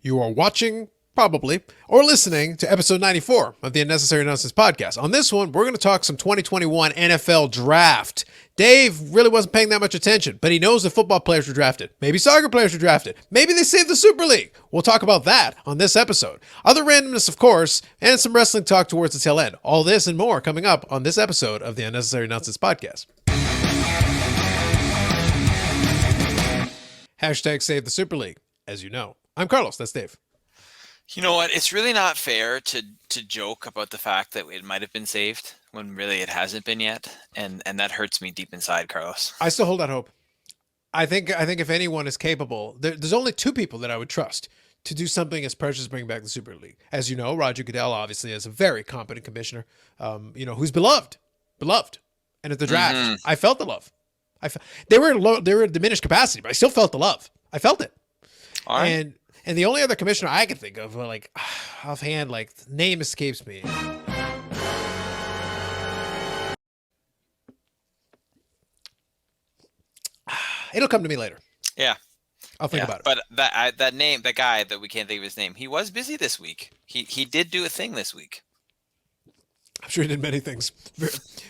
You are watching, probably, or listening to episode 94 of the Unnecessary Nonsense podcast. On this one, we're going to talk some 2021 NFL draft. Dave really wasn't paying that much attention, but he knows that football players were drafted. Maybe soccer players were drafted. Maybe they saved the Super League. We'll talk about that on this episode. Other randomness, of course, and some wrestling talk towards the tail end. All this and more coming up on this episode of the Unnecessary Nonsense podcast. Hashtag save the Super League, as you know. I'm Carlos, that's Dave. You know what? It's really not fair to joke about the fact that it might have been saved when really it hasn't been yet, and that hurts me deep inside, Carlos. I still hold out hope. I think if anyone is capable, there's only two people that I would trust to do something as precious as bringing back the Super League. As you know, Roger Goodell obviously is a very competent commissioner, who's beloved. And at the draft, I felt the love. They were at diminished capacity, but I still felt the love. I felt it. All right. And the only other commissioner I can think of, like offhand, like name escapes me. It'll come to me later. Yeah. I'll think about it. But that name, that guy that we can't think of his name, he was busy this week. He did do a thing this week. I'm sure he did many things.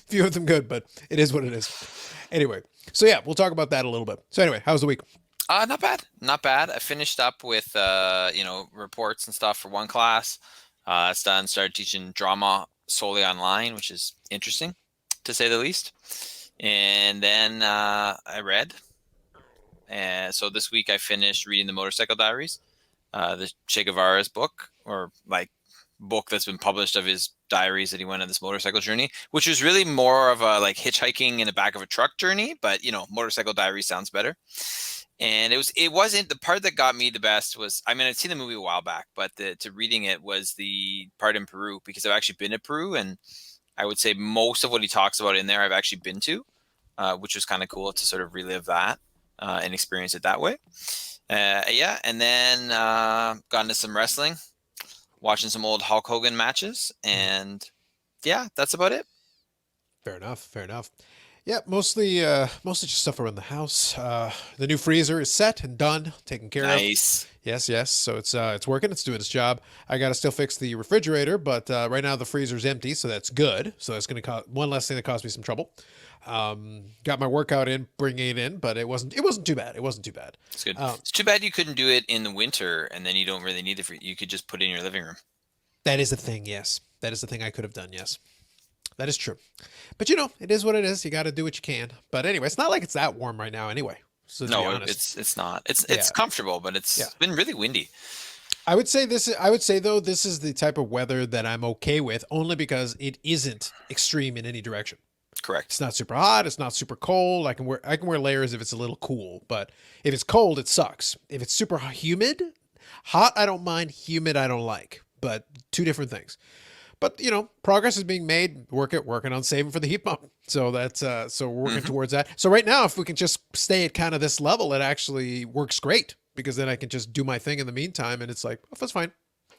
Few of them good, but it is what it is. Anyway, so yeah, we'll talk about that a little bit. So anyway, how was the week? Not bad. I finished up with reports and stuff for one class. It's done. Started teaching drama solely online, which is interesting, to say the least. And then I read. And so this week I finished reading the Motorcycle Diaries, the Che Guevara's book, or like book that's been published of his diaries that he went on this motorcycle journey, which was really more of a like hitchhiking in the back of a truck journey, but motorcycle diary sounds better. And it wasn't the part that got me the best was, I mean, I'd seen the movie a while back, but to reading it was the part in Peru, because I've actually been to Peru, and I would say most of what he talks about in there I've actually been to, which was kind of cool to sort of relive that and experience it that way. And then got into some wrestling, watching some old Hulk Hogan matches, and yeah, that's about it. Fair enough. Yeah, mostly just stuff around the house. The new freezer is set and done, taken care of. Nice. Yes. So it's working. It's doing its job. I got to still fix the refrigerator, but right now the freezer's empty, so that's good. So that's going to cost one less thing that cost me some trouble. Got my workout in, bringing it in, but it wasn't too bad. It's good. It's too bad you couldn't do it in the winter, and then you don't really need it you could just put it in your living room. That is a thing. Yes, that is the thing I could have done. Yes. That is true. But it is what it is. You got to do what you can. But anyway, it's not like it's that warm right now anyway. So to be honest. It's not. It's comfortable, but it's been really windy. I would say though, this is the type of weather that I'm okay with, only because it isn't extreme in any direction. Correct. It's not super hot, it's not super cold. I can wear layers if it's a little cool, but if it's cold, it sucks. If it's super humid, hot I don't mind, humid I don't like. But two different things. But progress is being made. Working on saving for the heat pump. So that's so we're working towards that. So right now, if we can just stay at kind of this level, it actually works great, because then I can just do my thing in the meantime, and it's like, oh, that's fine.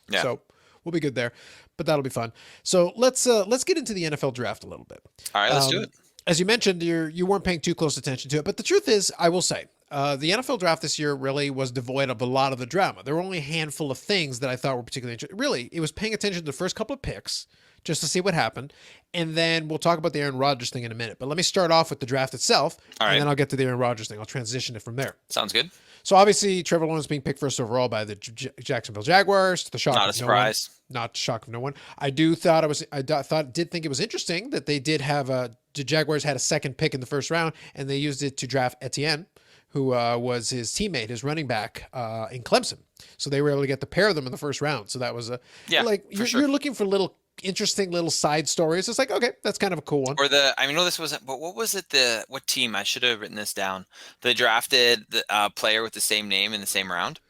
Yeah. So we'll be good there. But that'll be fun. So let's get into the NFL draft a little bit. All right, let's do it. As you mentioned, you weren't paying too close attention to it, but the truth is, I will say, the NFL draft this year really was devoid of a lot of the drama. There were only a handful of things that I thought were particularly interesting. Really, it was paying attention to the first couple of picks just to see what happened, and then we'll talk about the Aaron Rodgers thing in a minute. But let me start off with the draft itself, and then I'll get to the Aaron Rodgers thing. I'll transition it from there. Sounds good. So obviously, Trevor Lawrence being picked first overall by the Jacksonville Jaguars, to the shock Not a of surprise. no one. Not shock of no one. I did think it was interesting that they did have the Jaguars had a second pick in the first round, and they used it to draft Etienne, who was his teammate, his running back in Clemson. So they were able to get the pair of them in the first round. So that was you're looking for interesting little side stories. It's like, okay, that's kind of a cool one. Or this wasn't, but what was it? What team? I should have written this down. They drafted the player with the same name in the same round.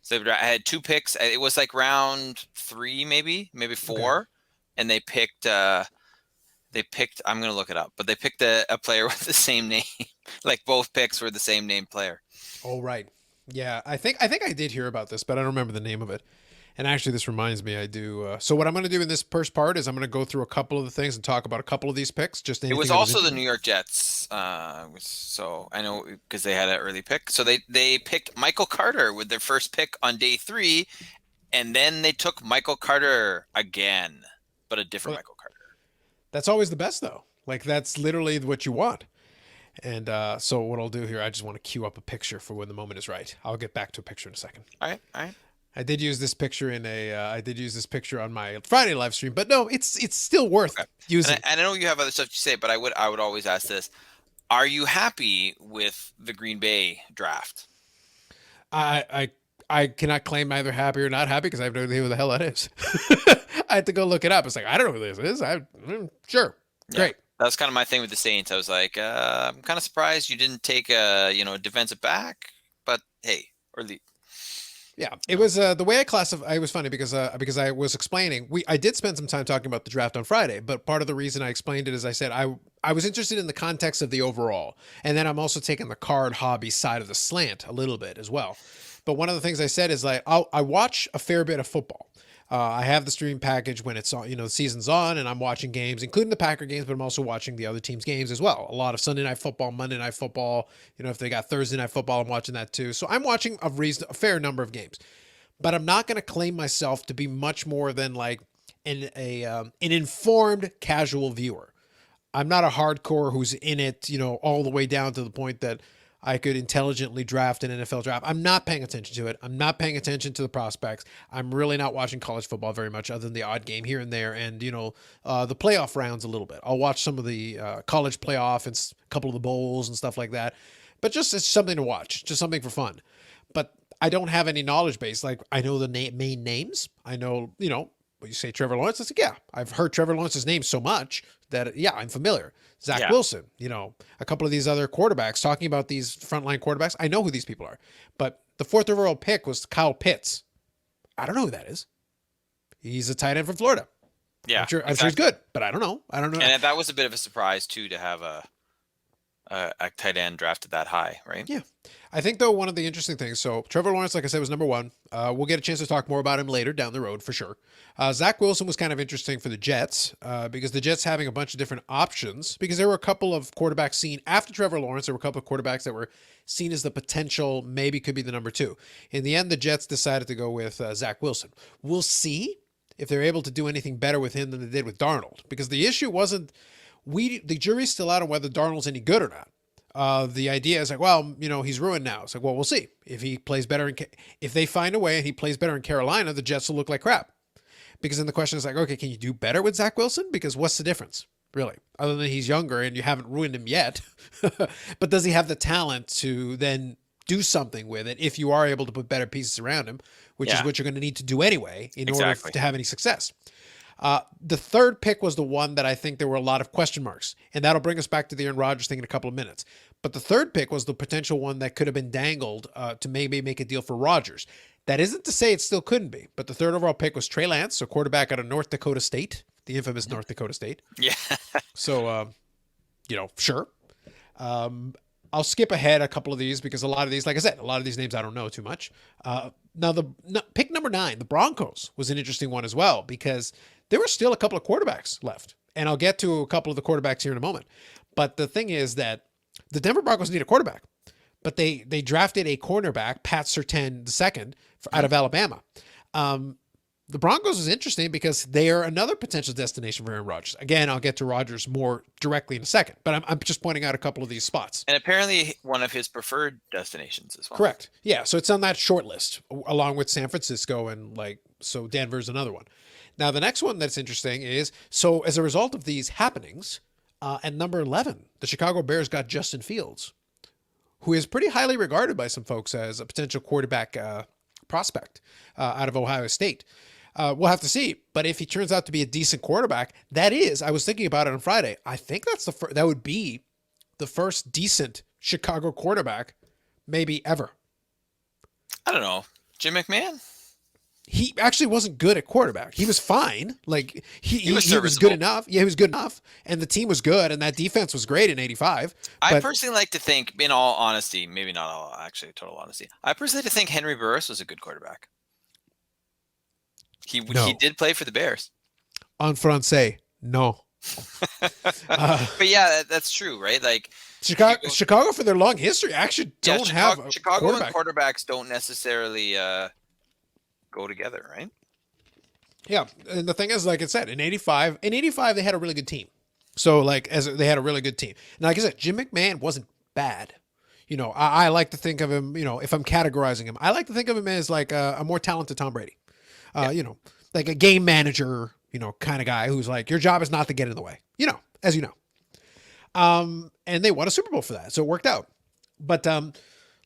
So I had two picks. It was like round 3, maybe 4, okay. And they picked. I'm going to look it up, but they picked a player with the same name. Like both picks were the same name player. Oh, right. Yeah, I think I did hear about this, but I don't remember the name of it. And actually, this reminds me, I do. So what I'm going to do in this first part is I'm going to go through a couple of the things and talk about a couple of these picks. Just It was anything that was also the interesting. New York Jets. So I know because they had an early pick. So they picked Michael Carter with their first pick on day 3, and then they took Michael Carter again, but a different Well, Michael Carter. that's always the best, though. Like that's literally what you want. And so what I'll do here, I just want to queue up a picture for when the moment is right. I'll get back to a picture in a second. All right, all right. I did use this picture in a. I did use this picture on my Friday live stream, but no, it's still worth Okay. using. And I know you have other stuff to say, but I would always ask this: are you happy with the Green Bay draft? I cannot claim either happy or not happy because I have no idea who the hell that is. I had to go look it up. It's like I don't know who this is. Sure, Yeah, great. that was kind of my thing with the Saints. I was like, I'm kind of surprised you didn't take a defensive back, but hey, or the Yeah, it was the way I classify. It was funny because I was explaining. I did spend some time talking about the draft on Friday, but part of the reason I explained it is I said I was interested in the context of the overall, and then I'm also taking the card hobby side of the slant a little bit as well. But one of the things I said is like I watch a fair bit of football. I have the stream package when it's on, the season's on, and I'm watching games, including the Packer games, but I'm also watching the other teams' games as well. A lot of Sunday night football, Monday night football. If they got Thursday night football, I'm watching that too. So I'm watching a fair number of games, but I'm not going to claim myself to be much more than like an informed casual viewer. I'm not a hardcore who's in it, all the way down to the point that I could intelligently draft an NFL draft. I'm not paying attention to it. I'm not paying attention to the prospects. I'm really not watching college football very much, other than the odd game here and there, and the playoff rounds a little bit. I'll watch some of the college playoff and a couple of the bowls and stuff like that. But just it's something to watch, just something for fun. But I don't have any knowledge base. Like I know the main names. I know, when you say Trevor Lawrence, it's like, yeah, I've heard Trevor Lawrence's name so much that, yeah, I'm familiar. Zach yeah. Wilson, a couple of these other quarterbacks, talking about these frontline quarterbacks. I know who these people are. But the fourth overall pick was Kyle Pitts. I don't know who that is. He's a tight end from Florida. Yeah, I'm sure he's good, but I don't know. And that was a bit of a surprise too to have a tight end drafted that high, right? Yeah. I think, though, one of the interesting things, so Trevor Lawrence, like I said, was number one. We'll get a chance to talk more about him later down the road for sure. Zach Wilson was kind of interesting for the Jets because the Jets having a bunch of different options, because there were a couple of quarterbacks seen after Trevor Lawrence. There were a couple of quarterbacks that were seen as the potential, maybe could be the number 2. In the end, the Jets decided to go with Zach Wilson. We'll see if they're able to do anything better with him than they did with Darnold, because the issue wasn't, the jury's still out on whether Darnold's any good or not. The idea is like, well, he's ruined now. It's like, well, we'll see if he plays better. If they find a way and he plays better in Carolina, the Jets will look like crap. Because then the question is like, okay, can you do better with Zach Wilson? Because what's the difference, really? Other than he's younger and you haven't ruined him yet. But does he have the talent to then do something with it if you are able to put better pieces around him, which is what you're going to need to do anyway in order to have any success? The third pick was the one that I think there were a lot of question marks, and that'll bring us back to the Aaron Rodgers thing in a couple of minutes. But the third pick was the potential one that could have been dangled to maybe make a deal for Rodgers. That isn't to say it still couldn't be, but the third overall pick was Trey Lance, a quarterback out of North Dakota State, the infamous North Dakota State. Yeah. So, sure. I'll skip ahead a couple of these because a lot of these, like I said, a lot of these names I don't know too much. Now, pick number 9, the Broncos, was an interesting one as well because there were still a couple of quarterbacks left. And I'll get to a couple of the quarterbacks here in a moment. But the thing is that the Denver Broncos need a quarterback. But they drafted a cornerback, Pat Surtain II, out of Alabama. The Broncos is interesting because they are another potential destination for Aaron Rodgers. Again, I'll get to Rodgers more directly in a second, but I'm just pointing out a couple of these spots. And apparently one of his preferred destinations as well. Correct. Yeah, so it's on that short list along with San Francisco and so Denver's another one. Now, the next one that's interesting is, so as a result of these happenings, at number 11, the Chicago Bears got Justin Fields, who is pretty highly regarded by some folks as a potential quarterback prospect out of Ohio State. We'll have to see. But if he turns out to be a decent quarterback, I was thinking about it on Friday. I think that would be the first decent Chicago quarterback maybe ever. I don't know. Jim McMahon? He actually wasn't good at quarterback. He was fine. Like he was good enough. Yeah, he was good enough. And the team was good. And that defense was great in 85. I personally like to think, in all honesty, maybe not all, actually total honesty, I personally like to think Henry Burris was a good quarterback. He No. did play for the Bears. En français, no. But yeah, that's true, right? Like if you go, Chicago, for their long history, actually yeah, don't have a Chicago and quarterback. quarterbacks don't necessarily go together, right? Yeah, and the thing is, like I said, in '85, they had a really good team. So, like, as they had a really good team. And like I said, Jim McMahon wasn't bad. I like to think of him. If I'm categorizing him, I like to think of him as like a more talented Tom Brady. Yeah. Like a game manager, kind of guy who's like, your job is not to get in the way. As you know. And they won a Super Bowl for that, so it worked out. But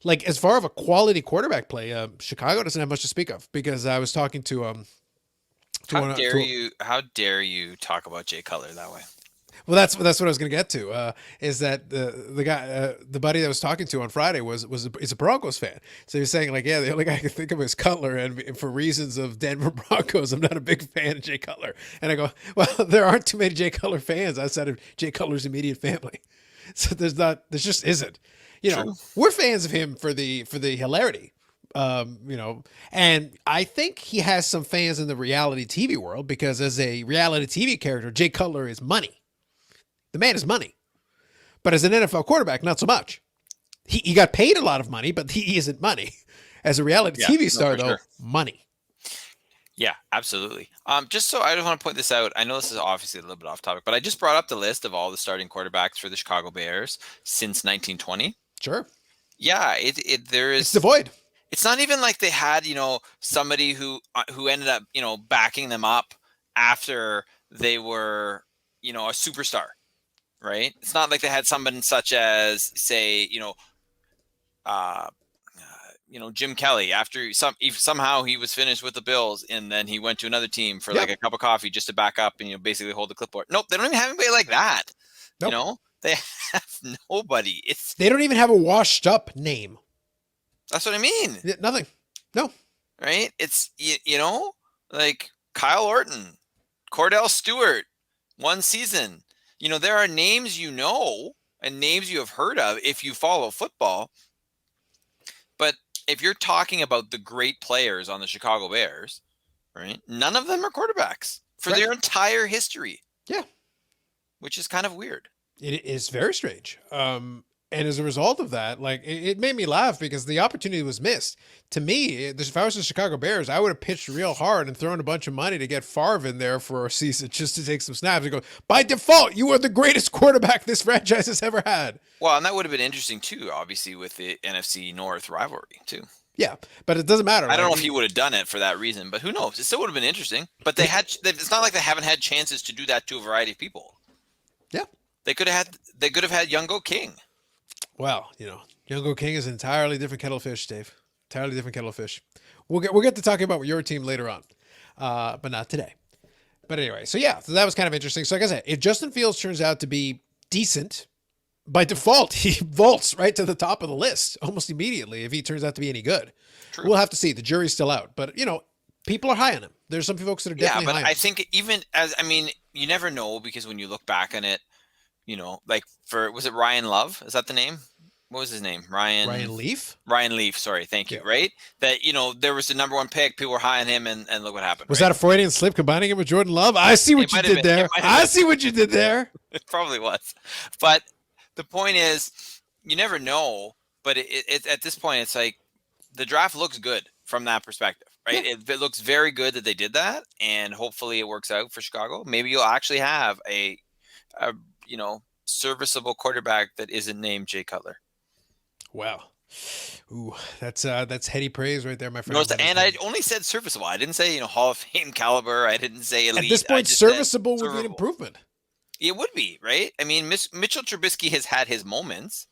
like as far as a quality quarterback play, Chicago doesn't have much to speak of because I was talking to How dare you talk about Jay Cutler that way? Well, that's what I was going to get to. Is that the guy, the buddy that I was talking to on Friday is a Broncos fan. So he was saying like, yeah, the only guy I can think of is Cutler, and for reasons of Denver Broncos, I'm not a big fan of Jay Cutler. And I go, well, there aren't too many Jay Cutler fans outside of Jay Cutler's immediate family. So there just isn't. True. We're fans of him for the hilarity. And I think he has some fans in the reality TV world because as a reality TV character, Jay Cutler is money. The man is money. But as an NFL quarterback, not so much. He got paid a lot of money, but he isn't money. As a reality TV star, though, money. Yeah, absolutely. Just so I just want to point this out. I know this is obviously a little bit off topic, but I just brought up the list of all the starting quarterbacks for the Chicago Bears since 1920. Sure. Yeah, It's devoid. It's not even like they had, somebody who ended up, backing them up after they were, a superstar. Right? It's not like they had someone such as, say, Jim Kelly after somehow he was finished with the Bills and then he went to another team for like a cup of coffee just to back up and basically hold the clipboard. Nope, they don't even have anybody like that. Nope. They have nobody. They don't even have a washed up name. That's what I mean. Yeah, nothing. No. Right? It's like Kyle Orton, Cordell Stewart, one season. There are names and names you have heard of if you follow football. But if you're talking about the great players on the Chicago Bears, right, none of them are quarterbacks for their entire history. Yeah. Which is kind of weird. It is very strange. And as a result of that, like it made me laugh because the opportunity was missed. To me, if I was the Chicago Bears, I would have pitched real hard and thrown a bunch of money to get Favre in there for a season just to take some snaps and go, by default, you are the greatest quarterback this franchise has ever had. Well, and that would have been interesting too, obviously, with the NFC North rivalry too. Yeah, but it doesn't matter. I don't know if he would have done it for that reason, but who knows? It still would have been interesting. But it's not like they haven't had chances to do that to a variety of people. Yeah. They could have had Youngo King. Well, Youngo King is an entirely different kettle of fish, Dave. Entirely different kettle of fish. We'll get to talking about your team later on, but not today. But anyway, so that was kind of interesting. So like I said, if Justin Fields turns out to be decent, by default, he vaults right to the top of the list almost immediately if he turns out to be any good. True. We'll have to see. The jury's still out. But, people are high on him. There's some folks that are definitely high on him. I think you never know because when you look back on it, was it Ryan Love? Is that the name? What was his name? Ryan Leaf? Ryan Leaf, sorry, thank you. Yeah. Right? That, there was the number one pick, people were high on him, and look what happened. Was that a Freudian slip combining him with Jordan Love? I see what you did there. I see what you did there. It probably was. But the point is, you never know, but it at this point, it's like the draft looks good from that perspective, right? Yeah. It looks very good that they did that, and hopefully it works out for Chicago. Maybe you'll actually have a serviceable quarterback that isn't named Jay Cutler. Wow. Ooh, that's heady praise right there, my friend. And I only said serviceable. I didn't say, Hall of Fame caliber. I didn't say elite. At this point, serviceable would be an improvement. It would be, right? I mean, Mitchell Trubisky has had his moments,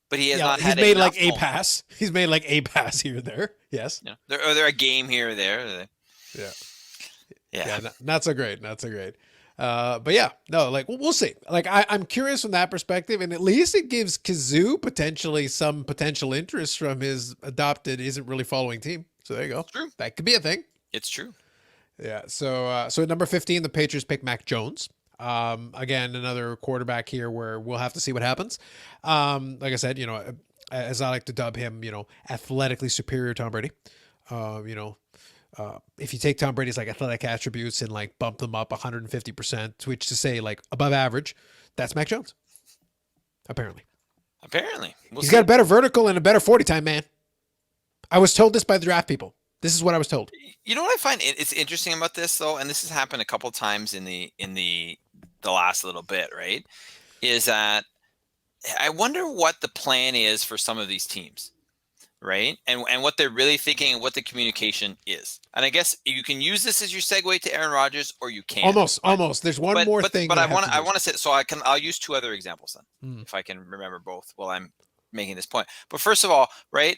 but he has not had. He's made like a pass. He's made like a pass here or there. Yes. Yeah. They're a game here or there. Yeah. Not so great. Not so great. But yeah, no, like we'll see. Like I'm curious from that perspective, and at least it gives Kazoo potentially some potential interest from his adopted isn't really following team. So there you go. It's true. That could be a thing. It's true. Yeah. So at number 15, the Patriots pick Mack Jones. Again, another quarterback here where we'll have to see what happens. Like I said, as I like to dub him, athletically superior Tom Brady. If you take Tom Brady's like athletic attributes and like bump them up 150%, which to say like above average, that's Mac Jones. Apparently. He's got a better vertical and a better 40 time, man. I was told this by the draft people. This is what I was told. You know what I find it's interesting about this though, and this has happened a couple of times in the last little bit, right? Is that I wonder what the plan is for some of these teams, right? And what they're really thinking and what the communication is. And I guess you can use this as your segue to Aaron Rodgers, or you can't. Almost. There's one more thing. But I want to say, so I'll use two other examples then, if I can remember both while I'm making this point. But first of all, right,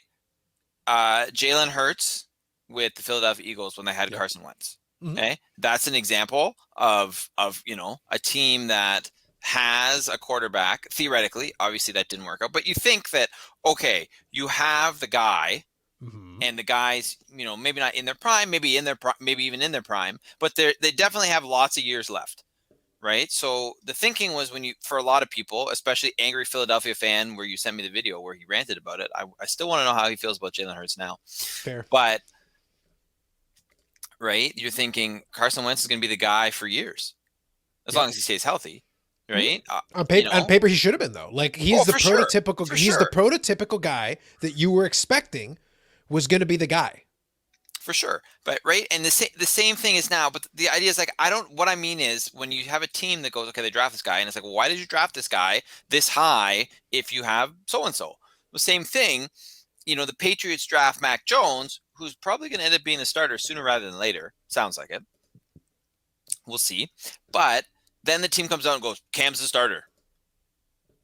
Jalen Hurts with the Philadelphia Eagles when they had Carson Wentz. Okay, that's an example of a team that has a quarterback, theoretically. Obviously that didn't work out, but you think that, okay, you have the guy, and the guys, maybe not in their prime, maybe even in their prime, but they definitely have lots of years left, right? So the thinking was, for a lot of people, especially angry Philadelphia fan, where you sent me the video where he ranted about it, I still want to know how he feels about Jalen Hurts now. Fair. But right, you're thinking Carson Wentz is going to be the guy for years, as long as he stays healthy. Right. On paper, he should have been though. Like he's the prototypical. He's the prototypical guy that you were expecting was going to be the guy. For sure, but right, and the same thing is now. But the idea is like What I mean is when you have a team that goes, okay, they draft this guy, and it's like, well, why did you draft this guy this high if you have so and so? The same thing. The Patriots draft Mack Jones, who's probably going to end up being the starter sooner rather than later. Sounds like it. We'll see, but. Then the team comes out and goes, Cam's the starter.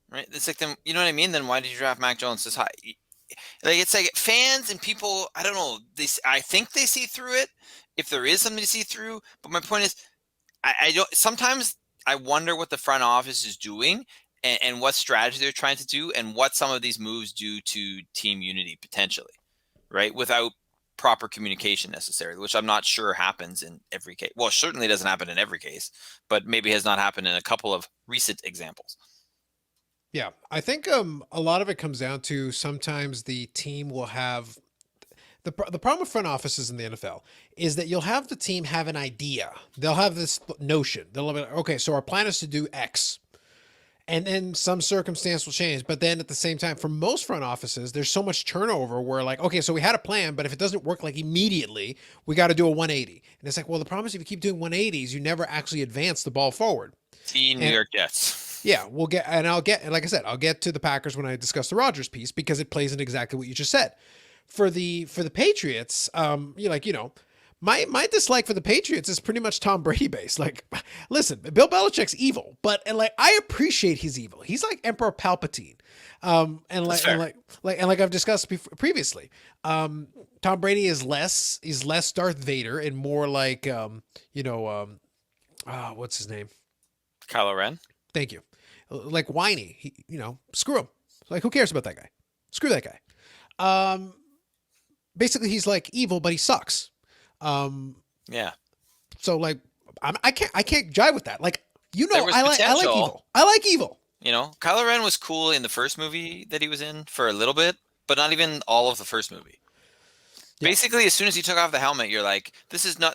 Right? It's like, then, you know what I mean? Then why did you draft Mac Jones this high? Like, it's like fans and people, I don't know. I think they see through it, if there is something to see through. But my point is, I don't. Sometimes I wonder what the front office is doing and what strategy they're trying to do and what some of these moves do to team unity potentially, right? Without proper communication necessarily, which I'm not sure happens in every case. Well, certainly doesn't happen in every case, but maybe has not happened in a couple of recent examples. Yeah, I think a lot of it comes down to sometimes the team will have the problem with front offices in the NFL is that you'll have the team have an idea. They'll have this notion. They'll have, okay, so our plan is to do X. And then some circumstance will change. But then at the same time, for most front offices, there's so much turnover where like, okay, so we had a plan, but if it doesn't work like immediately, we got to do a 180. And it's like, well, the problem is if you keep doing 180s, you never actually advance the ball forward. New York Jets. Yeah, like I said, I'll get to the Packers when I discuss the Rodgers piece because it plays in exactly what you just said. For the Patriots, my dislike for the Patriots is pretty much Tom Brady based. Like, listen, Bill Belichick's evil, but I appreciate his evil. He's like Emperor Palpatine, and like I've discussed previously. Tom Brady is less Darth Vader and more like what's his name? Kylo Ren. Thank you. Like whiny. Screw him. Like, who cares about that guy? Screw that guy. Basically, he's like evil, but he sucks. Yeah. So like, I can't jive with that. Like, I like evil. I like evil. Kylo Ren was cool in the first movie that he was in for a little bit, but not even all of the first movie. Yeah. Basically, as soon as he took off the helmet, you're like, this is no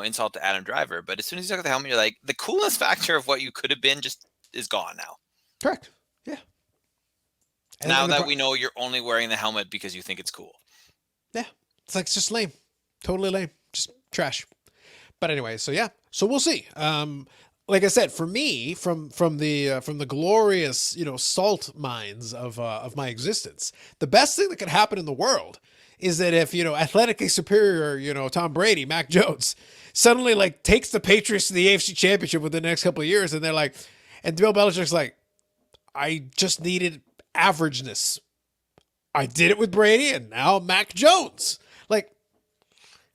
insult to Adam Driver, but as soon as he took off the helmet, you're like, the coolness factor of what you could have been just is gone now. Correct. Yeah. And now that we know you're only wearing the helmet because you think it's cool. Yeah. It's like, it's just lame. Totally lame. Just trash. But anyway, so we'll see. Like I said, for me, from the glorious, salt mines of my existence, the best thing that could happen in the world is that if, athletically superior, Tom Brady, Mac Jones, suddenly like takes the Patriots to the AFC Championship within the next couple of years, and they're like, and Bill Belichick's like, I just needed averageness. I did it with Brady, and now Mac Jones. Like,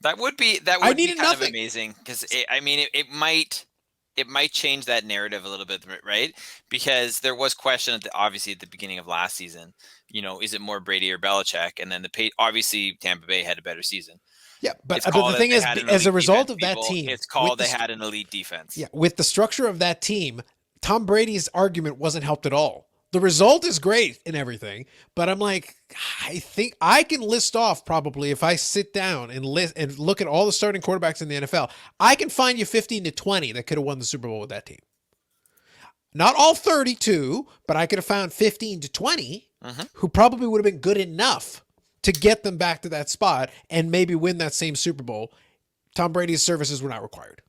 that would be kind of amazing because it might change that narrative a little bit, right? Because there was question obviously at the beginning of last season, is it more Brady or Belichick? And then obviously Tampa Bay had a better season. Yeah, but the thing is, as a result of that team, it's called they had an elite defense. Yeah, with the structure of that team, Tom Brady's argument wasn't helped at all. The result is great and everything, but I'm like, I think I can list off probably if I sit down and list and look at all the starting quarterbacks in the NFL, I can find you 15 to 20 that could have won the Super Bowl with that team. Not all 32, but I could have found 15 to 20 who probably would have been good enough to get them back to that spot and maybe win that same Super Bowl. Tom Brady's services were not required.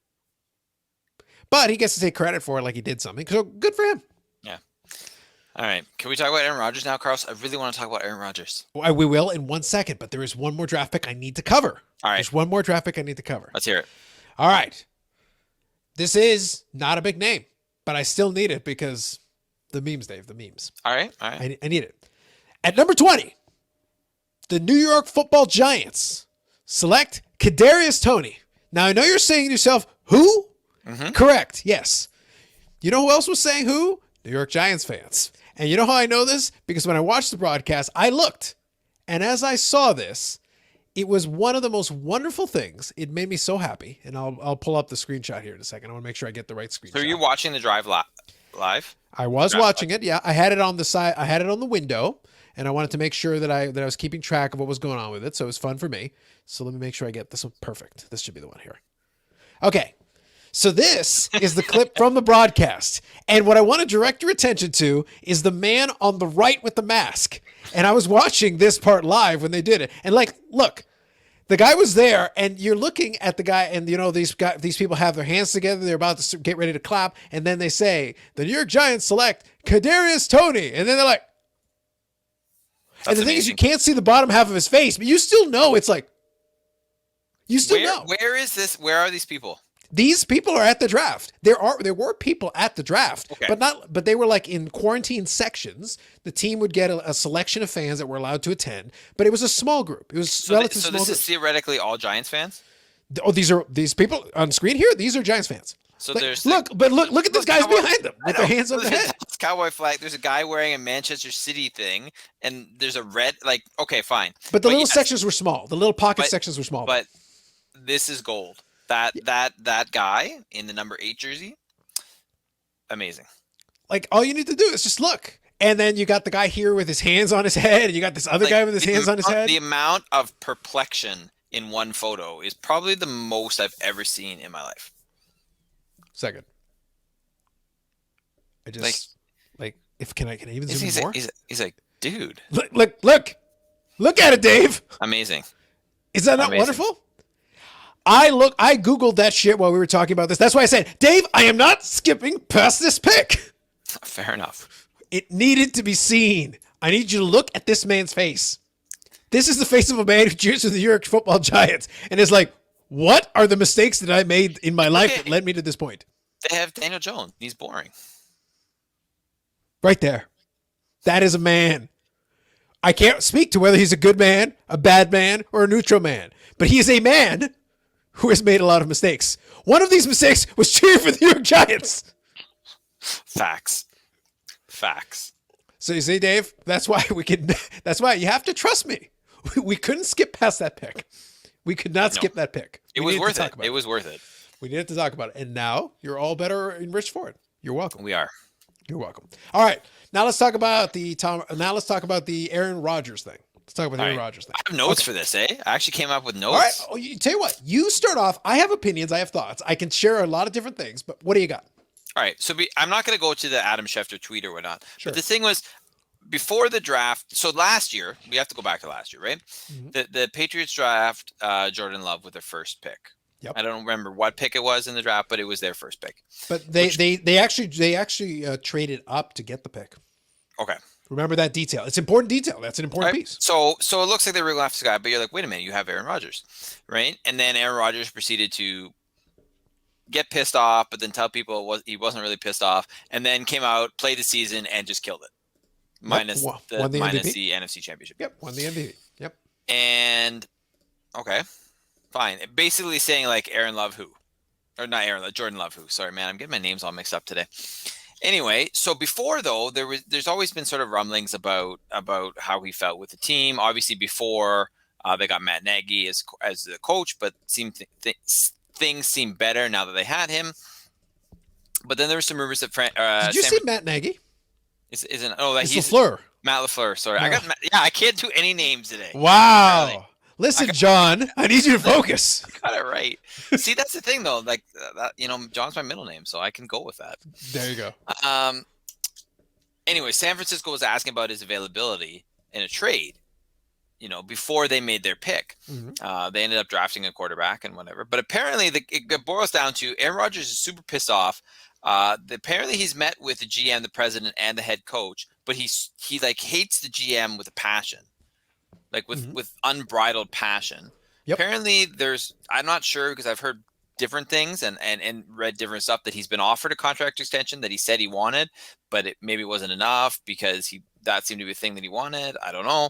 But he gets to take credit for it like he did something. So good for him. Yeah. All right. Can we talk about Aaron Rodgers now, Carlos? I really want to talk about Aaron Rodgers. Well, we will in 1 second, but there is one more draft pick I need to cover. All right. There's one more draft pick I need to cover. Let's hear it. All right. This is not a big name, but I still need it because the memes, Dave, the memes. All right. All right. I need it. At number 20, the New York Football Giants select Kadarius Toney. Now, I know you're saying to yourself, who? Correct. Yes. You know who else was saying who? New York Giants fans. And you know how I know this? Because when I watched the broadcast, I looked. And as I saw this, it was one of the most wonderful things. It made me so happy. And I'll pull up the screenshot here in a second. I want to make sure I get the right screenshot. So you're watching the drive live? I was watching it. Yeah. I had it on the side. I had it on the window. And I wanted to make sure that I was keeping track of what was going on with it. So it was fun for me. So let me make sure I get this one perfect. This should be the one here. Okay. So this is the clip from the broadcast. And what I want to direct your attention to is the man on the right with the mask. And I was watching this part live when they did it. And like, look, the guy was there and you're looking at the guy and, you know, these people have their hands together. They're about to get ready to clap. And then they say, the New York Giants select Kadarius Toney. And then they're like, and the thing is, you can't see the bottom half of his face, but you still know it's like, you still know. Where is this? Where are these people? These people are at the draft. There were people at the draft, okay. but they were like in quarantine sections. The team would get a selection of fans that were allowed to attend, but it was a small group. It was relatively small. So this is theoretically all Giants fans? Oh, these people on screen here. These are Giants fans. So like, there's look at these guys behind them with their hands over their head. It's Cowboy flag. There's a guy wearing a Manchester City thing, and there's a red. Like, okay, fine. But the little sections were small. The little pocket sections were small. But this is gold. That guy in the number 8 jersey, amazing. Like all you need to do is just look, and then you got the guy here with his hands on his head, and you got this other guy with his hands on his head. The amount of perplexion in one photo is probably the most I've ever seen in my life. Second. I just can I even zoom more? He's like, dude. Look at it, Dave. Amazing. Is that not wonderful? I Googled that shit while we were talking about this. That's why I said, Dave, I am not skipping past this pick. Fair enough. It needed to be seen. I need you to look at this man's face. This is the face of a man who cheers for the New York Football Giants and is like, what are the mistakes that I made in my life that led me to this point? They have Daniel Jones. He's boring. Right there. That is a man. I can't speak to whether he's a good man, a bad man, or a neutral man, but he is a man who has made a lot of mistakes. One of these mistakes was cheering for the New York Giants. Facts. So you see, Dave, that's why you have to trust me. We couldn't skip past that pick. We could not skip that pick. It was worth it. It was worth it. We needed to talk about it. And now you're all better enriched for it. You're welcome. We are. You're welcome. All right. Now let's talk about the Aaron Rodgers thing. Let's talk about the Aaron Rodgers thing. I have notes for this, eh? I actually came up with notes. All right. Oh, tell you what, you start off. I have opinions. I have thoughts. I can share a lot of different things, but what do you got? All right. So I'm not going to go to the Adam Schefter tweet or whatnot. Sure. But the thing was, before the draft, so last year, we have to go back to last year, right? Mm-hmm. The Patriots draft Jordan Love with their first pick. Yep. I don't remember what pick it was in the draft, but it was their first pick. But they actually traded up to get the pick. Okay. Remember that detail. It's important detail. That's an important piece. So it looks like they were going after this guy, but you're like, wait a minute, you have Aaron Rodgers, right? And then Aaron Rodgers proceeded to get pissed off, but then tell people he wasn't really pissed off, and then came out, played the season, and just killed it. Minus the NFC Championship. Yep, won the MVP. Yep. And okay, fine. Basically saying like Aaron Love who, or not Aaron Love, Jordan Love who. Sorry, man, I'm getting my names all mixed up today. Anyway, so before though, there's always been sort of rumblings about how he felt with the team. Obviously, before they got Matt Nagy as the coach, but things seemed better now that they had him. But then there were some rumors that did you see Matt Nagy? Isn't like It's he's LaFleur. Matt LaFleur. Sorry, No. I can't do any names today. Apparently. Wow. Listen, John, I need you to focus. Got it right. See, that's the thing though. Like John's my middle name, so I can go with that. There you go. Anyway, San Francisco was asking about his availability in a trade. Before they made their pick, they ended up drafting a quarterback and whatever. But apparently, it boils down to Aaron Rodgers is super pissed off. Apparently, he's met with the GM, the president, and the head coach, but he like hates the GM with a passion, like with unbridled passion. Yep. Apparently, I'm not sure because I've heard different things and read different stuff that he's been offered a contract extension that he said he wanted, but maybe it wasn't enough because that seemed to be a thing that he wanted. I don't know.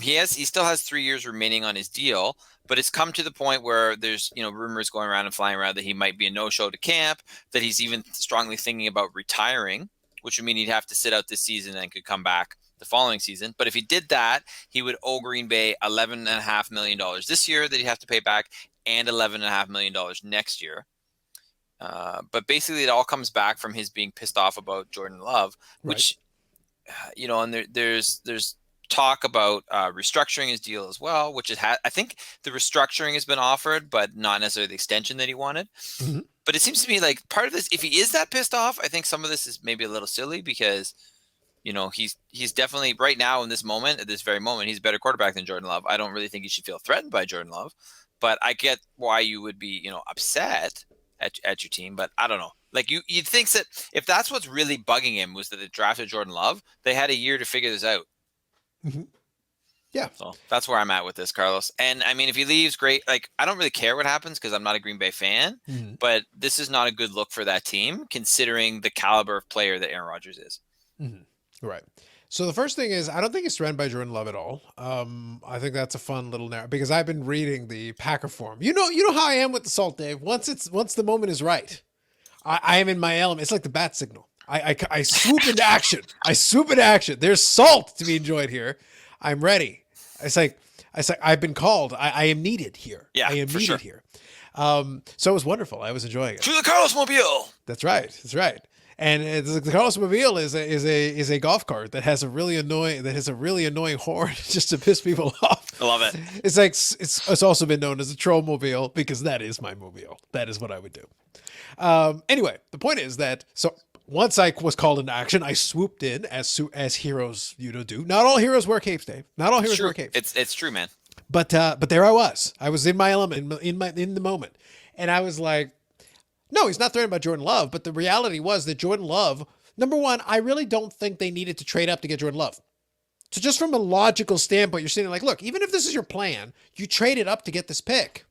He still has 3 years remaining on his deal, but it's come to the point where there's rumors going around and flying around that he might be a no-show to camp, that he's even strongly thinking about retiring, which would mean he'd have to sit out this season and could come back the following season. But if he did that, he would owe Green Bay $11.5 million this year that he'd have to pay back, and $11.5 million next year. But basically, it all comes back from his being pissed off about Jordan Love, which, and there's talk about restructuring his deal as well, which I think the restructuring has been offered, but not necessarily the extension that he wanted. Mm-hmm. But it seems to me like part of this, if he is that pissed off, I think some of this is maybe a little silly because, he's definitely right now in this moment, at this very moment, he's a better quarterback than Jordan Love. I don't really think he should feel threatened by Jordan Love. But I get why you would be, upset at your team. But I don't know. Like you'd think that if that's what's really bugging him was that they drafted Jordan Love, they had a year to figure this out. Mm-hmm. Yeah. So that's where I'm at with this, Carlos. And I mean, if he leaves, great. Like I don't really care what happens because I'm not a Green Bay fan. Mm-hmm. But this is not a good look for that team, considering the caliber of player that Aaron Rodgers is. Mm-hmm. Right. So the first thing is, I don't think it's threatened by Jordan Love at all. I think that's a fun little narrative because I've been reading the Packer forum. You know how I am with the salt, Dave. Once the moment is right, I am in my element. It's like the bat signal. I swoop into action. There's salt to be enjoyed here. I'm ready. It's like I've been called. I am needed here. Yeah, I am for needed sure. here. So it was wonderful. I was enjoying it. To the Carlos Mobile. That's right. And the Carlos Mobile is a golf cart that has a really annoying horn just to piss people off. I love it. It's like it's also been known as a troll mobile because that is my mobile. That is what I would do. Anyway, the point is that once I was called into action, I swooped in as heroes do. Not all heroes wear capes, Dave. Not all heroes wear capes. It's true, man. But there I was. I was in my element, in the moment, and I was like, no, he's not threatened by Jordan Love, but the reality was that Jordan Love, number one, I really don't think they needed to trade up to get Jordan Love. So just from a logical standpoint, you're sitting like, look, even if this is your plan, you traded up to get this pick.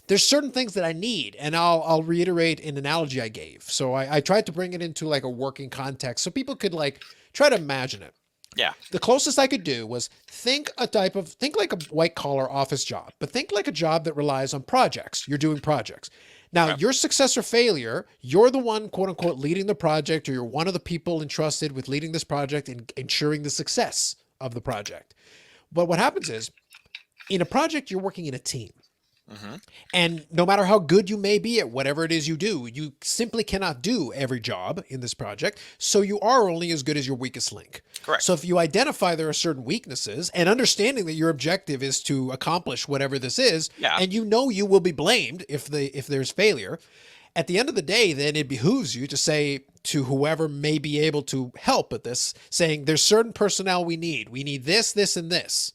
There's certain things that I need, and I'll reiterate an analogy I gave. So I tried to bring it into like a working context so people could like try to imagine it. Yeah. The closest I could do was think like a white collar office job, but think like a job that relies on projects. You're doing projects. Now, your success or failure, you're the one, quote unquote, leading the project, or you're one of the people entrusted with leading this project and ensuring the success of the project. But what happens is, in a project, you're working in a team. Mm-hmm. And no matter how good you may be at whatever it is you do, you simply cannot do every job in this project. So you are only as good as your weakest link. Correct. So if you identify there are certain weaknesses and understanding that your objective is to accomplish whatever this is, and you will be blamed if there's failure, at the end of the day, then it behooves you to say to whoever may be able to help at this, saying there's certain personnel we need. We need this, this, and this.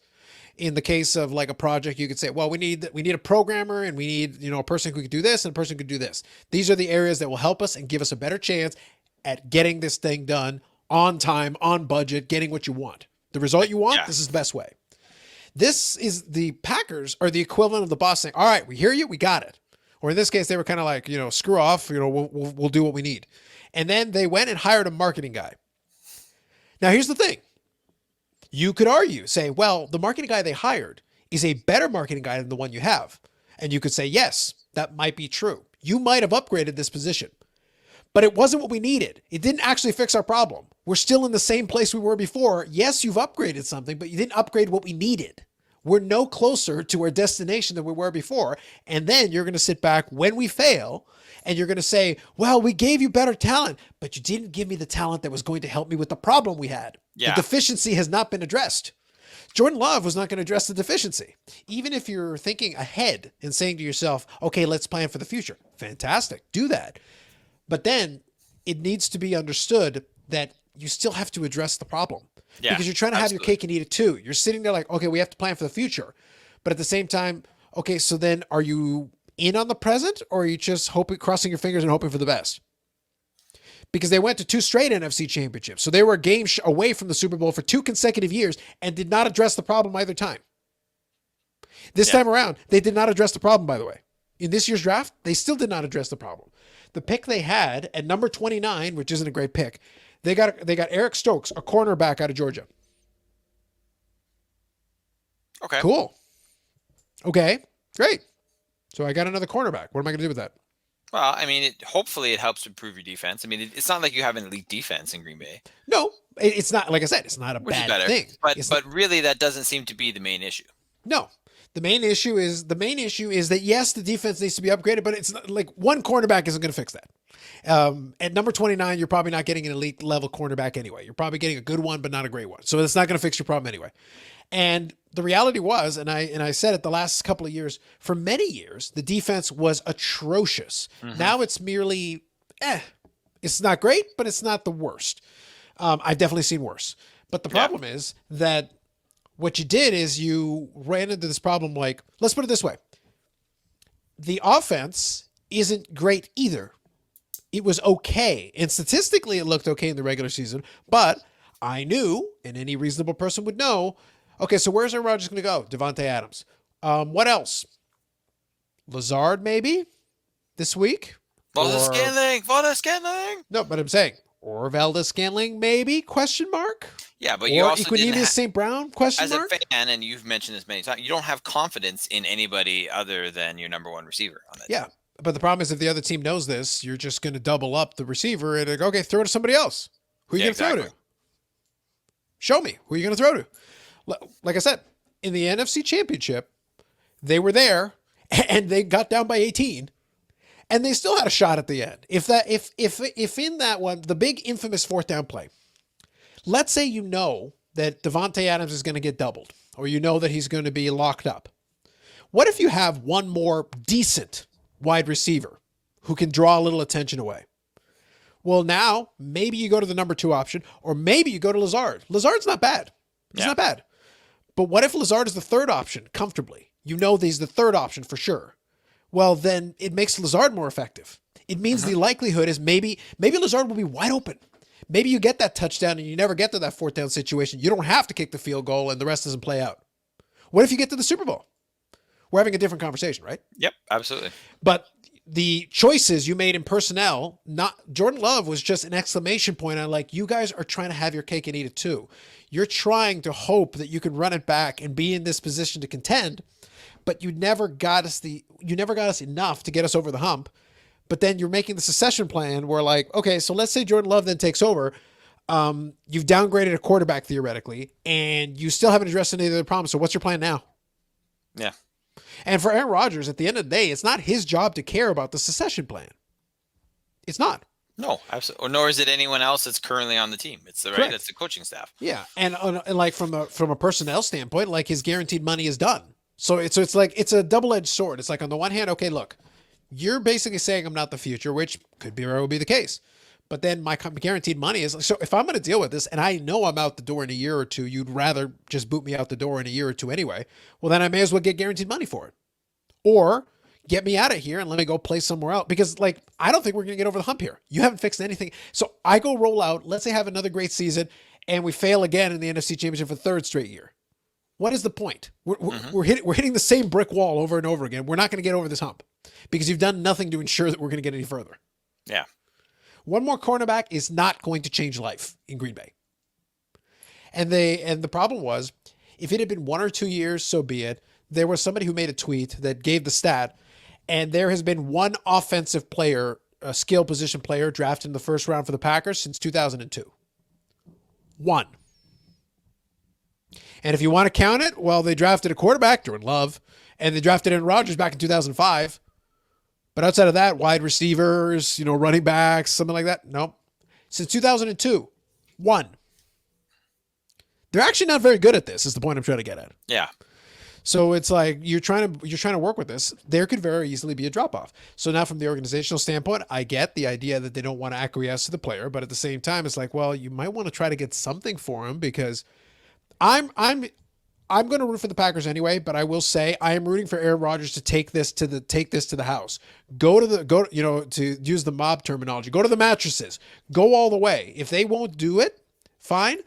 In the case of like a project, you could say, well, we need a programmer and we need, a person who could do this and a person who could do this. These are the areas that will help us and give us a better chance at getting this thing done on time, on budget, getting what you want. The result you want, This is the best way. This is the Packers are the equivalent of the boss saying, all right, we hear you, we got it. Or in this case, they were kind of like, screw off, we'll do what we need. And then they went and hired a marketing guy. Now, here's the thing. You could argue, say, well, the marketing guy they hired is a better marketing guy than the one you have. And you could say, yes, that might be true. You might have upgraded this position, but it wasn't what we needed. It didn't actually fix our problem. We're still in the same place we were before. Yes, you've upgraded something, but you didn't upgrade what we needed. We're no closer to our destination than we were before. And then you're going to sit back when we fail and you're going to say, well, we gave you better talent, but you didn't give me the talent that was going to help me with the problem we had. Yeah. The deficiency has not been addressed. Jordan Love was not going to address the deficiency. Even if you're thinking ahead and saying to yourself, okay, let's plan for the future. Fantastic. Do that. But then it needs to be understood that you still have to address the problem. Yeah, because you're trying to have your cake and eat it too. You're sitting there like, okay, we have to plan for the future. But at the same time, okay, so then are you in on the present or are you just crossing your fingers and hoping for the best? Because they went to 2 straight NFC championships. So they were a game away from the Super Bowl for 2 consecutive years and did not address the problem either time. This time around, they did not address the problem, by the way. In this year's draft, they still did not address the problem. The pick they had at number 29, which isn't a great pick, they got Eric Stokes, a cornerback out of Georgia. Okay. Cool. Okay, great. So I got another cornerback. What am I going to do with that? Well, I mean, hopefully it helps improve your defense. I mean, it's not like you have an elite defense in Green Bay. No, it's not. Like I said, it's not a bad thing. But really, that doesn't seem to be the main issue. No. The main issue is that yes, the defense needs to be upgraded, but it's not like one cornerback isn't going to fix that. At number 29, you're probably not getting an elite level cornerback anyway. You're probably getting a good one, but not a great one. So it's not going to fix your problem anyway. And the reality was, and I said it the last couple of years, for many years, the defense was atrocious. Mm-hmm. Now it's merely, it's not great, but it's not the worst. I've definitely seen worse. But the problem is that what you did is you ran into this problem like, let's put it this way. The offense isn't great either. It was okay. And statistically, it looked okay in the regular season. But I knew, and any reasonable person would know, okay, so where's Aaron Rodgers going to go? Devontae Adams. What else? Lazard, maybe? This week? Valdez-Scantling! No, but I'm saying, or Valdez-Scantling, maybe? Question mark? Yeah, but you also Equanimeous St. Brown? Question mark? As a fan, and you've mentioned this many times, you don't have confidence in anybody other than your number one receiver on that team. But the problem is if the other team knows this, you're just going to double up the receiver and go, okay, throw it to somebody else. Who are you going to throw to? Show me. Who are you going to throw to? Like I said, in the NFC Championship, they were there and they got down by 18 and they still had a shot at the end. If in that one, the big infamous 4th down play, let's say you know that Devontae Adams is going to get doubled or you know that he's going to be locked up. What if you have one more decent wide receiver who can draw a little attention away? Well, now maybe you go to the number 2 option or maybe you go to Lazard. Lazard's not bad. It's not bad. But what if Lazard is the 3rd option comfortably? You know he's the 3rd option for sure. Well, then it makes Lazard more effective. It means the likelihood is maybe Lazard will be wide open. Maybe you get that touchdown and you never get to that 4th down situation. You don't have to kick the field goal and the rest doesn't play out. What if you get to the Super Bowl? We're having a different conversation, right? Yep, absolutely. But the choices you made in personnel, not Jordan Love was just an exclamation point on like, you guys are trying to have your cake and eat it too. You're trying to hope that you can run it back and be in this position to contend, but you never got us enough to get us over the hump. But then you're making the succession plan where like, okay, so let's say Jordan Love then takes over. You've downgraded a quarterback theoretically, and you still haven't addressed any of the problems. So what's your plan now? Yeah. And for Aaron Rodgers, at the end of the day, it's not his job to care about the succession plan. It's not. No, absolutely. Or nor is it anyone else that's currently on the team. It's that's the coaching staff. Yeah, and like from a personnel standpoint, like his guaranteed money is done. So it's like it's a double-edged sword. It's like on the one hand, okay, look, you're basically saying I'm not the future, which could be or will be the case. But then my guaranteed money is so if I'm going to deal with this and I know I'm out the door in a year or two, you'd rather just boot me out the door in a year or two anyway. Well, then I may as well get guaranteed money for it, or get me out of here and let me go play somewhere else. Because like, I don't think we're going to get over the hump here. You haven't fixed anything. So I go roll out, let's say have another great season and we fail again in the NFC Championship for 3rd straight year. What is the point? We're hitting the same brick wall over and over again. We're not going to get over this hump because you've done nothing to ensure that we're going to get any further. Yeah. One more cornerback is not going to change life in Green Bay. And the problem was, if it had been 1 or 2 years, so be it. There was somebody who made a tweet that gave the stat, and there has been one offensive player, a skill position player, drafted in the 1st round for the Packers since 2002. One. And if you want to count it, well, they drafted a quarterback, Jordan Love, and they drafted Aaron Rodgers back in 2005. But outside of that, wide receivers, running backs, something like that, nope. Since 2002, one. They're actually not very good at this, is the point I'm trying to get at. Yeah. So it's like you're trying to work with this. There could very easily be a drop off. So now from the organizational standpoint, I get the idea that they don't want to acquiesce to the player, but at the same time, it's like, well, you might want to try to get something for him because I'm going to root for the Packers anyway. But I will say I am rooting for Aaron Rodgers to take this to the house. To use the mob terminology, go to the mattresses, go all the way. If they won't do it, fine.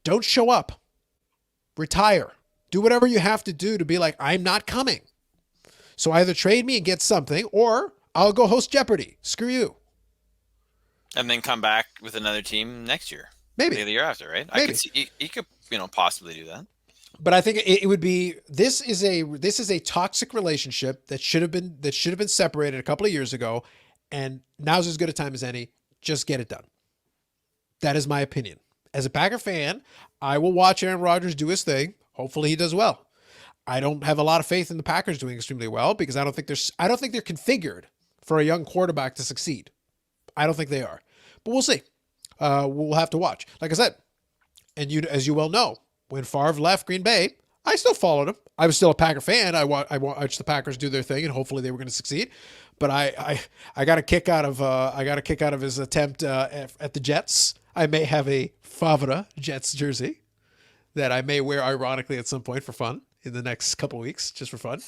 Don't show up. Retire. Do whatever you have to do to be like, I'm not coming. So either trade me and get something, or I'll go host Jeopardy. Screw you. And then come back with another team next year. Maybe. The year after, right? Maybe. I could see he could, possibly do that. But I think it would be this is a toxic relationship that should have been separated a couple of years ago, and now's as good a time as any. Just get it done. That is my opinion. As a Packer fan, I will watch Aaron Rodgers do his thing. Hopefully he does well. I don't have a lot of faith in the Packers doing extremely well because I don't think they're configured for a young quarterback to succeed. I don't think they are, but we'll see. We'll have to watch. Like I said, and as you well know, when Favre left Green Bay, I still followed him. I was still a Packer fan. I watched the Packers do their thing, and hopefully they were going to succeed. But I got a kick out of his attempt at the Jets. I may have a Favre Jets jersey that I may wear ironically at some point for fun in the next couple of weeks, just for fun.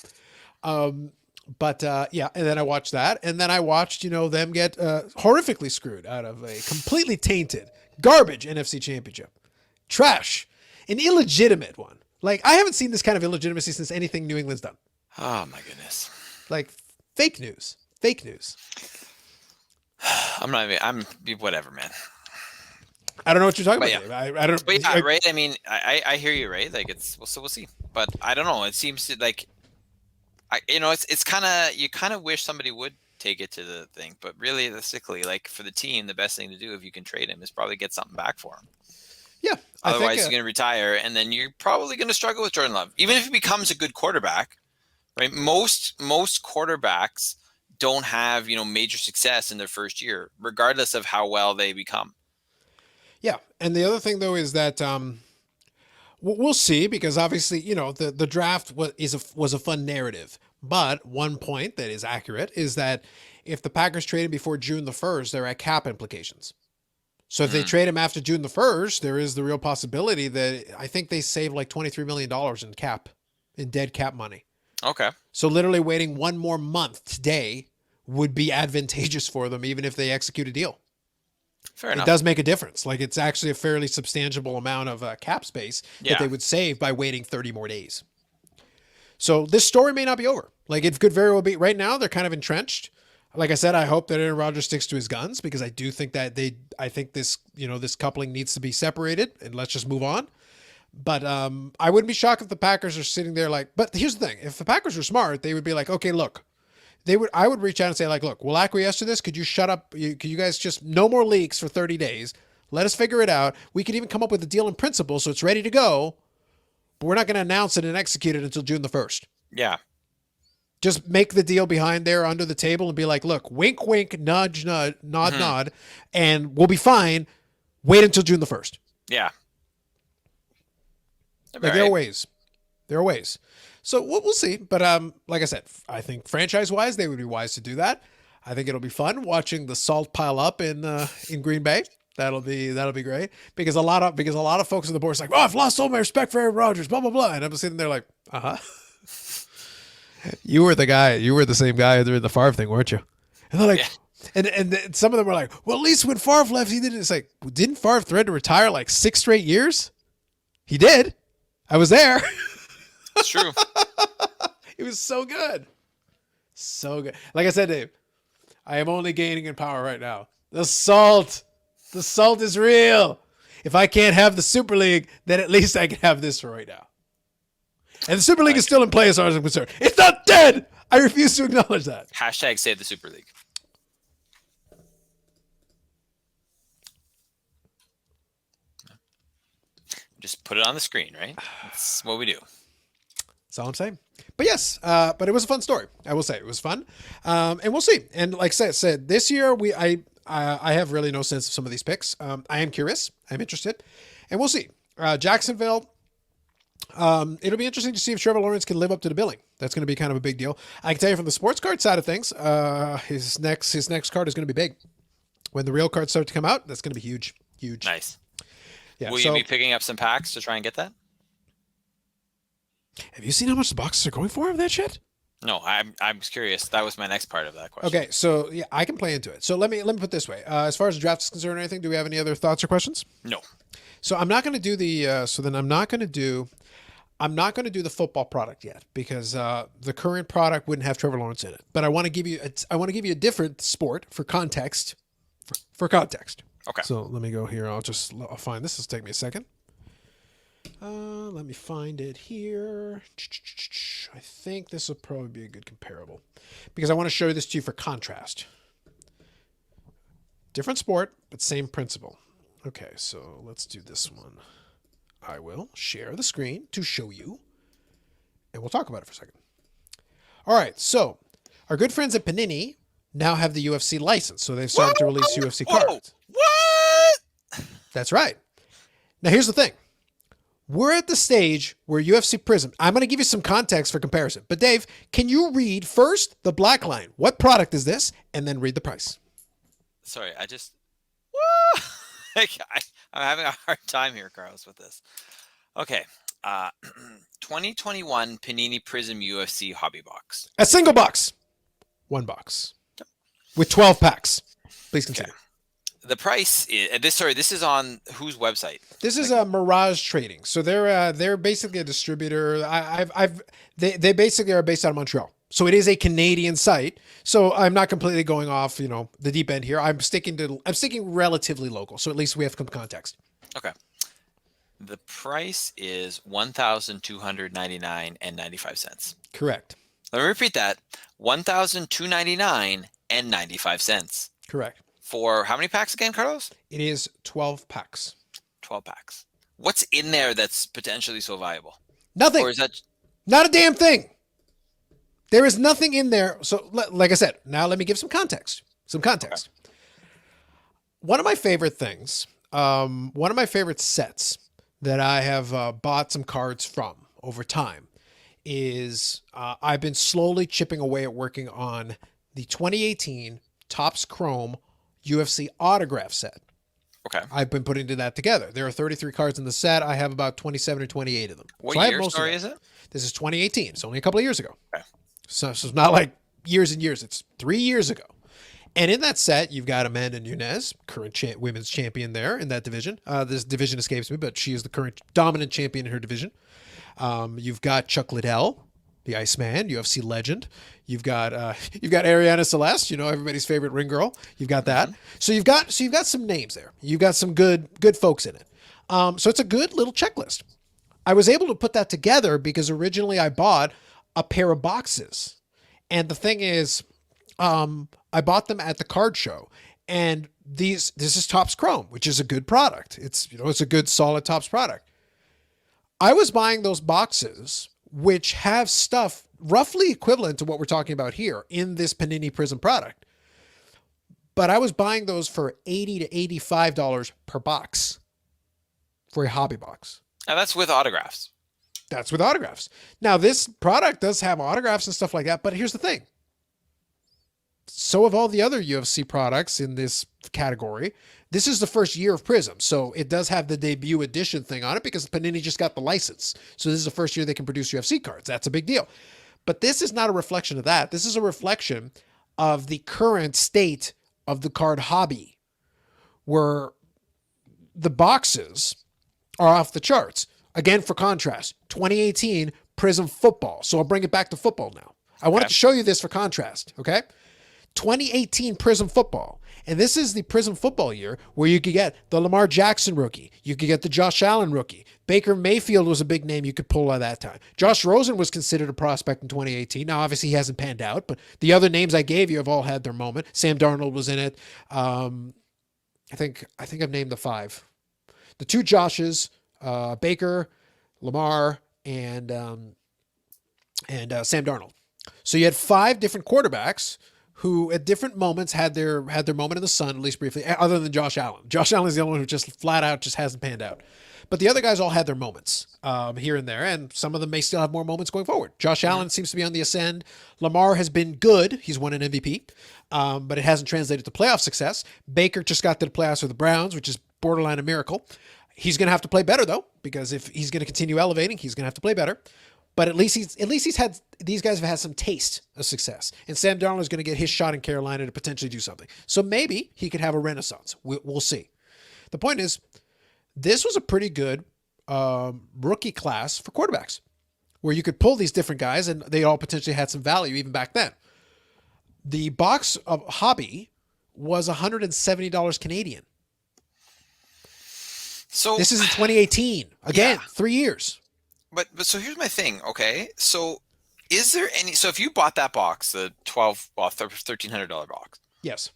And then I watched that. And then I watched, them get horrifically screwed out of a completely tainted, garbage NFC championship. Trash. An illegitimate one. Like, I haven't seen this kind of illegitimacy since anything New England's done. Oh, my goodness. Like, fake news. Fake news. I'm whatever, man. I don't know what you're talking about. Yeah. Dave. I don't. But yeah, right. I mean, I hear you, right? Like we'll see. But I don't know. It seems like, it's kind of you kind of wish somebody would take it to the thing. But realistically, like for the team, the best thing to do if you can trade him is probably get something back for him. Yeah. Otherwise, he's going to retire, and then you're probably going to struggle with Jordan Love, even if he becomes a good quarterback. Right? Most quarterbacks don't have major success in their first year, regardless of how well they become. Yeah, and the other thing though is that we'll see because obviously the draft was a fun narrative, but one point that is accurate is that if the Packers trade him before June the 1st, there are cap implications. So if they trade him after June the 1st, there is the real possibility that I think they save like $23 million in dead cap money. Okay. So literally waiting one more month today would be advantageous for them, even if they execute a deal. Fair enough. It does make a difference. Like it's actually a fairly substantial amount of cap space that they would save by waiting 30 more days. So this story may not be over. Like it could very well be. Right now, they're kind of entrenched. Like I said, I hope that Aaron Rodgers sticks to his guns because I do think that I think this, this coupling needs to be separated and let's just move on. But I wouldn't be shocked if the Packers are sitting there like, but here's the thing. If the Packers were smart, they would be like, okay, look, I would reach out and say like, look, we'll acquiesce to this. Could you shut up? Could you guys just no more leaks for 30 days? Let us figure it out. We could even come up with a deal in principle. So it's ready to go, but we're not going to announce it and execute it until June the 1st. Yeah. Just make the deal behind there under the table and be like, look, wink, wink, nudge, nudge, nod, nod, and we'll be fine. Wait until June the 1st. Yeah. Like there are ways. There are ways. So we'll see. But like I said, I think franchise-wise, they would be wise to do that. I think it'll be fun watching the salt pile up in Green Bay. That'll be great because a lot of folks on the board is like, oh, I've lost all my respect for Aaron Rodgers, blah blah blah, and I'm sitting there like, You were the same guy during the Favre thing, weren't you? And they're like, and some of them were like, well, at least when Favre left, he didn't. It's like, didn't Favre threaten to retire like 6 straight years? He did. I was there. It's true. It was so good. So good. Like I said, Dave, I am only gaining in power right now. The salt is real. If I can't have the Super League, then at least I can have this right now. And the Super League is still in play as far as I'm concerned. It's not dead. I refuse to acknowledge that. Hashtag save the Super League. Just put it on the screen, right? That's what we do. That's all I'm saying. But yes, but it was a fun story. I will say it was fun, and we'll see. And like I said, this year I have really no sense of some of these picks. I am curious. I'm interested, and we'll see. Jacksonville. It'll be interesting to see if Trevor Lawrence can live up to the billing. That's going to be kind of a big deal. I can tell you from the sports card side of things, his next card is going to be big. When the real cards start to come out, that's going to be huge, huge. Nice. Yeah. Will you be picking up some packs to try and get that? Have you seen how much the boxes are going for of that shit? No, I'm curious. That was my next part of that question. Okay, so yeah, I can play into it. So let me put it this way. As far as the draft is concerned or anything, do we have any other thoughts or questions? No. So I'm not going to do the. I'm not going to do the football product yet because the current product wouldn't have Trevor Lawrence in it. But I want to give you a different sport for context. For context. Okay. So let me go here. I'll find this. This will take me a second. Let me find it here. I think this will probably be a good comparable because I want to show this to you for contrast. Different sport, but same principle. Okay, so let's do this one. I will share the screen to show you, and we'll talk about it for a second. All right, so our good friends at Panini now have the UFC license, so they've started to release UFC cards. What? That's right. Now, here's the thing. We're at the stage where UFC Prizm, I'm going to give you some context for comparison. But Dave, can you read first the black line? What product is this? And then read the price. Sorry, I'm having a hard time here, Carlos, with this. Okay. 2021 Panini Prizm UFC Hobby Box. A single box. One box. With 12 packs. Please continue. Okay. The price is this is on whose website? This is Mirage Trading. So they're basically a distributor. They basically are based out of Montreal. So it is a Canadian site. So I'm not completely going off, the deep end here. I'm sticking relatively local. So at least we have some context. Okay. The price is $1,299.95. Correct. Let me repeat that. $1,299.95. Correct. For how many packs again, Carlos? It is 12 packs. 12 packs. What's in there that's potentially so valuable? Nothing. Or is that not a damn thing? There is nothing in there. So, like I said, now let me give some context. Okay. One of my favorite things, one of my favorite sets that I have bought some cards from over time is I've been slowly chipping away at working on the 2018 Topps Chrome UFC autograph set. Okay. I've been putting that together. There are 33 cards in the set. I have about 27 or 28 of them. What year story is it? This is 2018. It's only a couple of years ago. Okay. So it's not like years and years. It's 3 years ago. And in that set, you've got Amanda Nunes, current women's champion there in that division. This division escapes me, but she is the current dominant champion in her division. You've got Chuck Liddell, the Iceman, UFC legend. You've got Ariana Celeste, everybody's favorite ring girl. You've got that. Mm-hmm. So you've got some names there. You've got some good folks in it. So it's a good little checklist. I was able to put that together because originally I bought a pair of boxes. And the thing is, I bought them at the card show. And this is Topps Chrome, which is a good product. It's a good solid Topps product. I was buying those boxes which have stuff roughly equivalent to what we're talking about here in this Panini Prizm product. But I was buying those for $80 to $85 per box for a hobby box. Now that's with autographs. That's with autographs. Now, this product does have autographs and stuff like that, but here's the thing. So have all the other UFC products in this category. This is the first year of Prizm, so it does have the debut edition thing on it because Panini just got the license. So this is the first year they can produce UFC cards. That's a big deal. But this is not a reflection of that. This is a reflection of the current state of the card hobby, where the boxes are off the charts. Again, for contrast, 2018 Prizm football. So I'll bring it back to football now. I wanted to show you this for contrast, okay? 2018 Prizm football. And this is the Prizm football year where you could get the Lamar Jackson rookie. You could get the Josh Allen rookie. Baker Mayfield was a big name you could pull at that time. Josh Rosen was considered a prospect in 2018. Now, obviously, he hasn't panned out, but the other names I gave you have all had their moment. Sam Darnold was in it. I think I've named the 5. The 2 Joshes, Baker, Lamar, and Sam Darnold. So you had 5 different quarterbacks who at different moments had their moment in the sun, at least briefly, other than Josh Allen. Josh Allen is the only one who just flat out just hasn't panned out. But the other guys all had their moments here and there, and some of them may still have more moments going forward. Josh Allen seems to be on the ascend. Lamar has been good. He's won an MVP, but it hasn't translated to playoff success. Baker just got to the playoffs with the Browns, which is borderline a miracle. He's going to have to play better, though, because if he's going to continue elevating, he's going to have to play better. But at least he's had, these guys have had some taste of success. And Sam Darnold is going to get his shot in Carolina to potentially do something. So maybe he could have a renaissance. We'll see. The point is, this was a pretty good rookie class for quarterbacks, where you could pull these different guys and they all potentially had some value even back then. The box of hobby was $170 Canadian. So this is in 2018. Again, 3 years. But so here's my thing, okay? So is there any, so if you bought that box, the $1,300 box. Yes.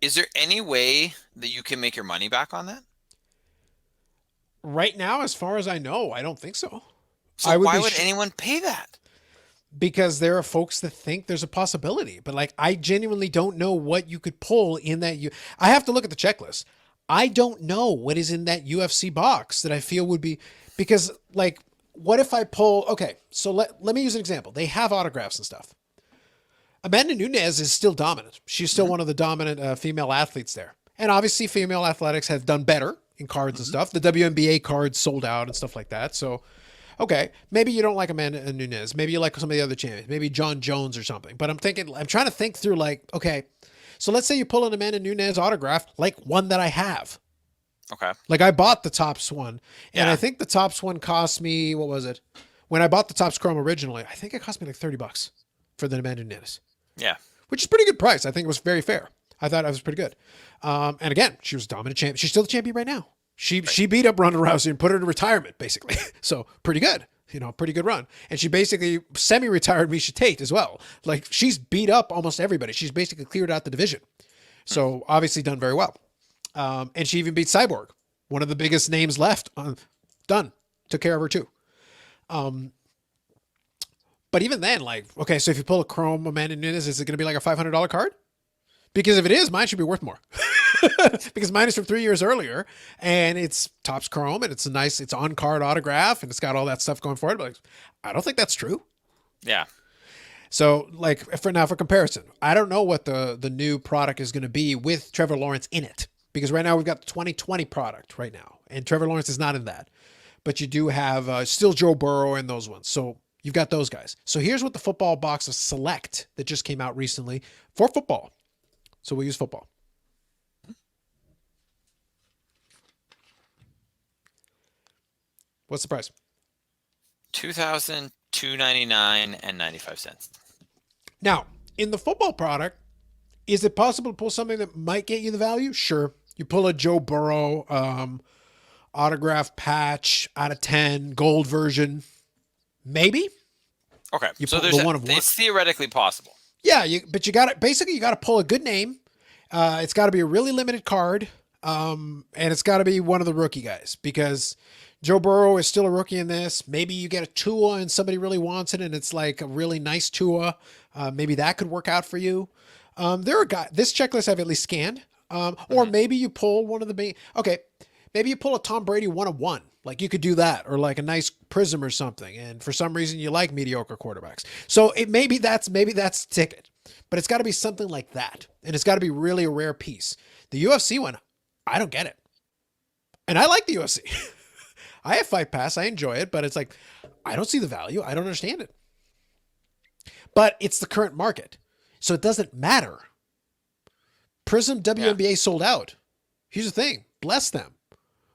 Is there any way that you can make your money back on that? Right now, as far as I know, I don't think so. So why would anyone pay that? Because there are folks that think there's a possibility, but like, I genuinely don't know what you could pull in that. I have to look at the checklist. I don't know what is in that UFC box that I feel would be, because like, what if I pull, okay, so let me use an example. They have autographs and stuff. Amanda Nunes is still dominant. She's still one of the dominant female athletes there. And obviously female athletics have done better in cards and stuff. The WNBA cards sold out and stuff like that. So, okay, maybe you don't like Amanda Nunes. Maybe you like some of the other champions, maybe John Jones or something. But I'm trying to think through like, okay, so let's say you pull an Amanda Nunes autograph, like one that I have. Okay. Like I bought the Topps one, and I think the Topps one cost me, what was it? When I bought the Topps Chrome originally, I think it cost me like $30 for the Amanda Nunes. Yeah. Which is a pretty good price. I think it was very fair. I thought it was pretty good. And again, she was dominant champion. She's still the champion right now. She beat up Ronda Rousey and put her in retirement, basically. So pretty good. Pretty good run. And she basically semi-retired Miesha Tate as well. Like she's beat up almost everybody. She's basically cleared out the division. So obviously done very well. And she even beat Cyborg, one of the biggest names left. Done. Took care of her too. But even then, like, okay, so if you pull a Chrome Amanda Nunes, is it going to be like a $500 card? Because if it is, mine should be worth more. Because mine is from 3 years earlier, and it's Topps Chrome, and it's a nice, it's on card autograph, and it's got all that stuff going for it. But like, I don't think that's true. Yeah. So like for comparison, I don't know what the new product is going to be with Trevor Lawrence in it, because right now we've got the 2020 product right now, and Trevor Lawrence is not in that. But you do have still Joe Burrow and those ones. So you've got those guys. So here's what the football box of Select that just came out recently for football. So we'll use football. What's the price? $2,299.95. Now, in the football product, is it possible to pull something that might get you the value? Sure. You pull a Joe Burrow autograph patch out of 10, gold version. Maybe. Okay. You so pull the one of one. It's theoretically possible. Yeah, but you got to pull a good name. It's got to be a really limited card. And it's got to be one of the rookie guys, because Joe Burrow is still a rookie in this. Maybe you get a Tua and somebody really wants it, and it's like a really nice Tua. Maybe that could work out for you. There are guys, this checklist I've at least scanned. Or maybe you pull one of the main, okay, maybe you pull a Tom Brady 1-of-1. Like you could do that, or like a nice Prizm or something. And for some reason you like mediocre quarterbacks. So maybe that's the ticket, but it's got to be something like that. And it's got to be really a rare piece. The UFC one, I don't get it. And I like the UFC. I have Fight Pass. I enjoy it, but it's like, I don't see the value. I don't understand it. But it's the current market, so it doesn't matter. Prizm WNBA sold out. Here's the thing. Bless them.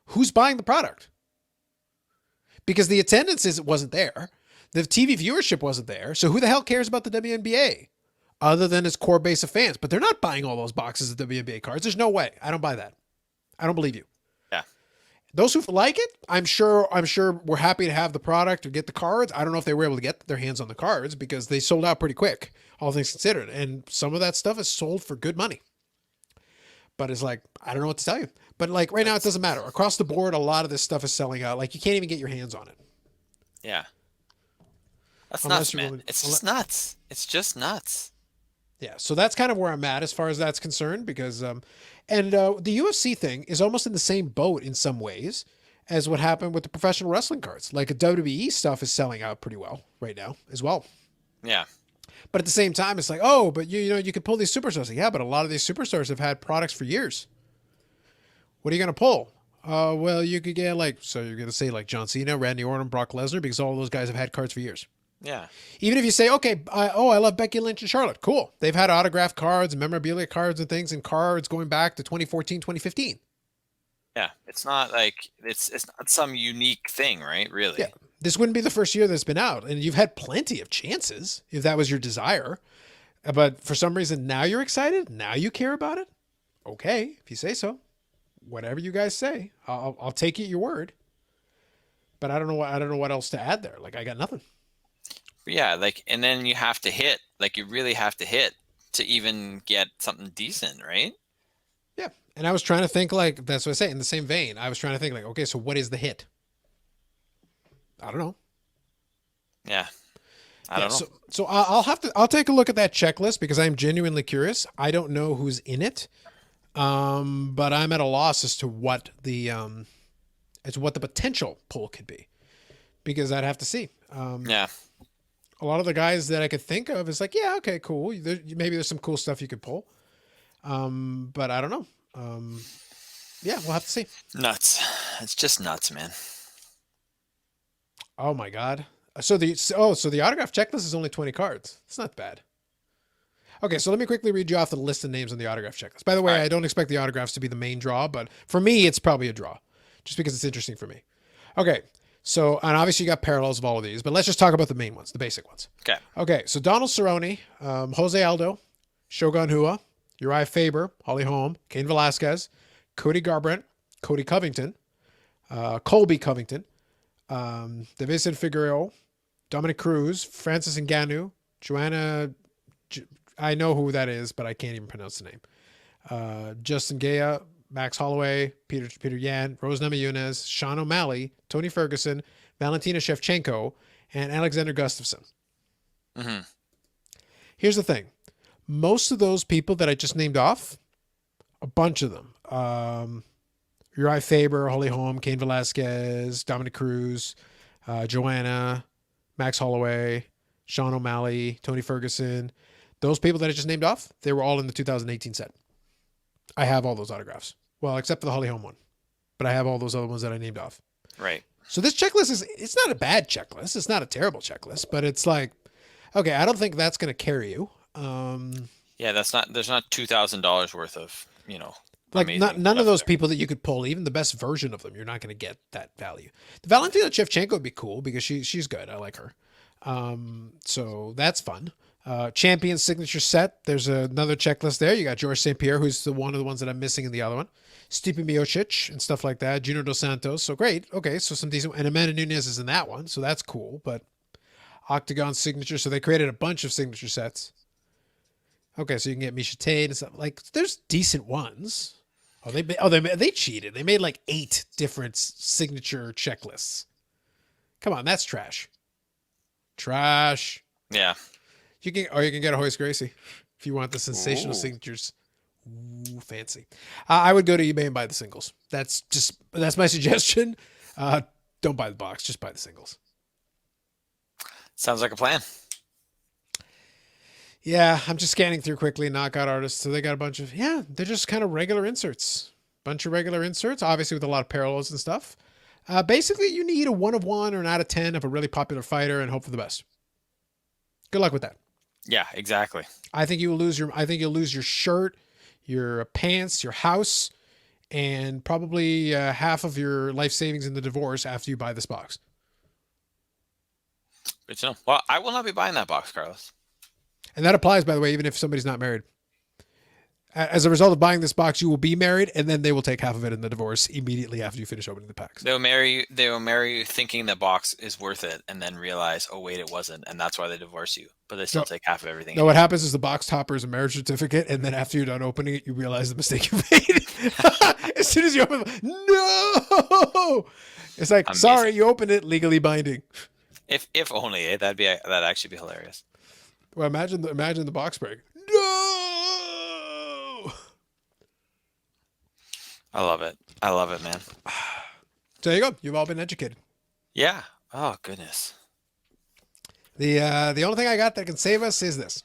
Who's buying the product? Because the attendance wasn't there. The TV viewership wasn't there. So who the hell cares about the WNBA other than its core base of fans? But they're not buying all those boxes of WNBA cards. There's no way. I don't buy that. I don't believe you. Yeah. Those who like it, I'm sure we're happy to have the product or get the cards. I don't know if they were able to get their hands on the cards because they sold out pretty quick, all things considered. And some of that stuff is sold for good money. But it's like, I don't know what to tell you. But like right now, it doesn't matter. Across the board, a lot of this stuff is selling out. Like you can't even get your hands on it. Yeah. That's Unless nuts, you're man. going, It's just nuts. It's just nuts. yeah. So that's kind of where I'm at as far as that's concerned because, the UFC thing is almost in the same boat in some ways as what happened with the professional wrestling cards. Like the WWE stuff is selling out pretty well right now as well. Yeah. But at the same time, it's like, oh, but you know, you could pull these superstars. Like, yeah, but a lot of these superstars have had products for years. What are you going to pull? Well, you could get like, so you're going to say like John Cena, Randy Orton, Brock Lesnar, because all those guys have had cards for years. Yeah. Even if you say, okay, I love Becky Lynch and Charlotte. Cool. They've had autographed cards and memorabilia cards and things and cards going back to 2014, 2015. Yeah. It's not like it's not some unique thing, right? Really. Yeah. This wouldn't be the first year that's been out. And you've had plenty of chances if that was your desire. But for some reason, now you're excited. Now you care about it. Okay. If you say so, whatever you guys say, I'll take it your word. But I don't know what else to add there. Like I got nothing. Yeah, like, and then you have to hit, like, you really have to hit to even get something decent, right? Yeah. And I was trying to think like, that's what I say, in the same vein. I was trying to think like, okay, so what is the hit? I don't know. Yeah. I don't know. So I'll take a look at that checklist because I'm genuinely curious. I don't know who's in it. But I'm at a loss as to what the potential pull could be because I'd have to see. Yeah. A lot of the guys that I could think of is like, yeah, okay, cool. Maybe there's some cool stuff you could pull. But I don't know. Yeah, we'll have to see. Nuts. It's just nuts, man. Oh my God. So the autograph checklist is only 20 cards. It's not bad. Okay, so let me quickly read you off the list of names on the autograph checklist. By the way, All right. I don't expect the autographs to be the main draw, but for me, it's probably a draw, just because it's interesting for me. Okay, so, and obviously you got parallels of all of these, but let's just talk about the main ones, the basic ones. Okay. Okay, so Donald Cerrone, Jose Aldo, Shogun Rua, Uriah Faber, Holly Holm, Cain Velasquez, Cody Garbrandt, Cody Covington, Colby Covington, Davison Figueroa, Dominic Cruz, Francis Ngannou, Joanna... I know who that is, but I can't even pronounce the name. Justin Gaya, Max Holloway, Peter Yan, Rose Namajunas, Sean O'Malley, Tony Ferguson, Valentina Shevchenko, and Alexander Gustafsson. Mm-hmm. Here's the thing. Most of those people that I just named off, a bunch of them, Uriah Faber, Holly Holm, Cain Velasquez, Dominic Cruz, Joanna, Max Holloway, Sean O'Malley, Tony Ferguson, those people that I just named off, they were all in the 2018 set. I have all those autographs. Well, except for the Holly Holm one. But I have all those other ones that I named off. Right. So this checklist it's not a bad checklist. It's not a terrible checklist, but it's like, okay, I don't think that's going to carry you. Yeah, there's not $2,000 worth of, like none of those there. people that you could pull, even the best version of them, you're not going to get that value. The Valentina Shevchenko would be cool because she's good. I like her. So that's fun. Champion signature set. There's another checklist there. You got George St. Pierre, who's one of the ones that I'm missing in the other one. Stipe Miocic and stuff like that. Junior Dos Santos. So great. Okay, so some decent. And Amanda Nunes is in that one, so that's cool. But Octagon signature. So they created a bunch of signature sets. Okay, so you can get Misha Tate and stuff. Like, there's decent ones. They cheated. They made like 8 different signature checklists. Come on, that's trash. Trash. Yeah. You can get a Hoist Gracie if you want the sensational Ooh. signatures. Ooh, fancy. I would go to eBay and buy the singles. That's my suggestion. Don't buy the box, just buy the singles. Sounds like a plan. Yeah, I'm just scanning through quickly. Knockout artists. So they got a bunch of they're just kind of regular inserts. Bunch of regular inserts, obviously with a lot of parallels and stuff. Basically, you need a 1 of 1 or an out of 10 of a really popular fighter and hope for the best. Good luck with that. Yeah, exactly. I think you'll lose your shirt, your pants, your house, and probably half of your life savings in the divorce after you buy this box. Good to know. Well, I will not be buying that box, Carlos. And that applies, by the way, even if somebody's not married. As a result of buying this box, you will be married, and then they will take half of it in the divorce immediately after you finish opening the packs. They'll marry you. They will marry you thinking the box is worth it, and then realize, oh wait, it wasn't, and that's why they divorce you. But they still take half of everything. No, what happens is the box topper is a marriage certificate, and then after you're done opening it, you realize the mistake you made. As soon as you open it, no! It's like, amazing. Sorry, you opened it, legally binding. If only, that'd actually be hilarious. Well, imagine the box break. No! I love it, man. So there you go. You've all been educated. Yeah. Oh goodness. The only thing I got that can save us is this.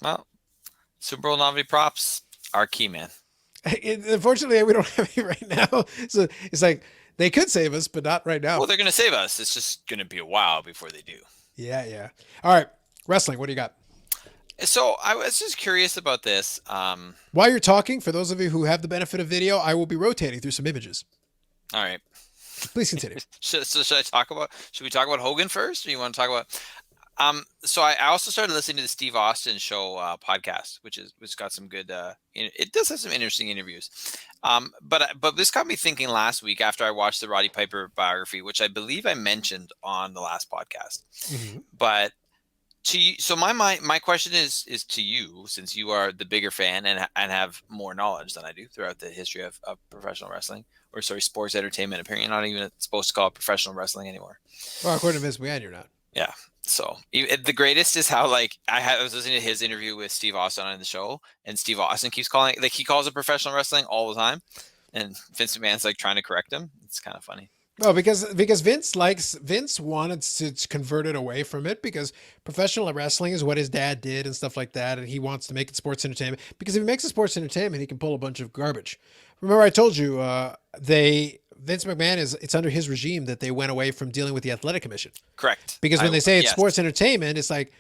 Well, Super Bowl novelty props are key, man. Unfortunately, we don't have it right now. So it's like they could save us, but not right now. Well, they're going to save us. It's just going to be a while before they do. Yeah. All right. Wrestling. What do you got? So I was just curious about this. While you're talking, for those of you who have the benefit of video, I will be rotating through some images. All right. Please continue. Should we talk about Hogan first, or you want to talk about? So I also started listening to the Steve Austin Show podcast, which got some good. It does have some interesting interviews. But this got me thinking last week after I watched the Roddy Piper biography, which I believe I mentioned on the last podcast. Mm-hmm. But to you, so my question is to you, since you are the bigger fan and have more knowledge than I do throughout the history of professional wrestling, or sports entertainment. Apparently, you're not even supposed to call it professional wrestling anymore. Well, according to Vince McMahon, you're not. Yeah. So the greatest is how I was listening to his interview with Steve Austin on the show, and Steve Austin keeps calling he calls it professional wrestling all the time, and Vince McMahon's trying to correct him. It's kind of funny. Well, because Vince wanted to convert it away from it, because professional wrestling is what his dad did and stuff like that, and he wants to make it sports entertainment, because if he makes it sports entertainment, he can pull a bunch of garbage. Remember I told you Vince McMahon it's under his regime that they went away from dealing with the athletic commission. Correct. Because when they say it's sports entertainment, it's like,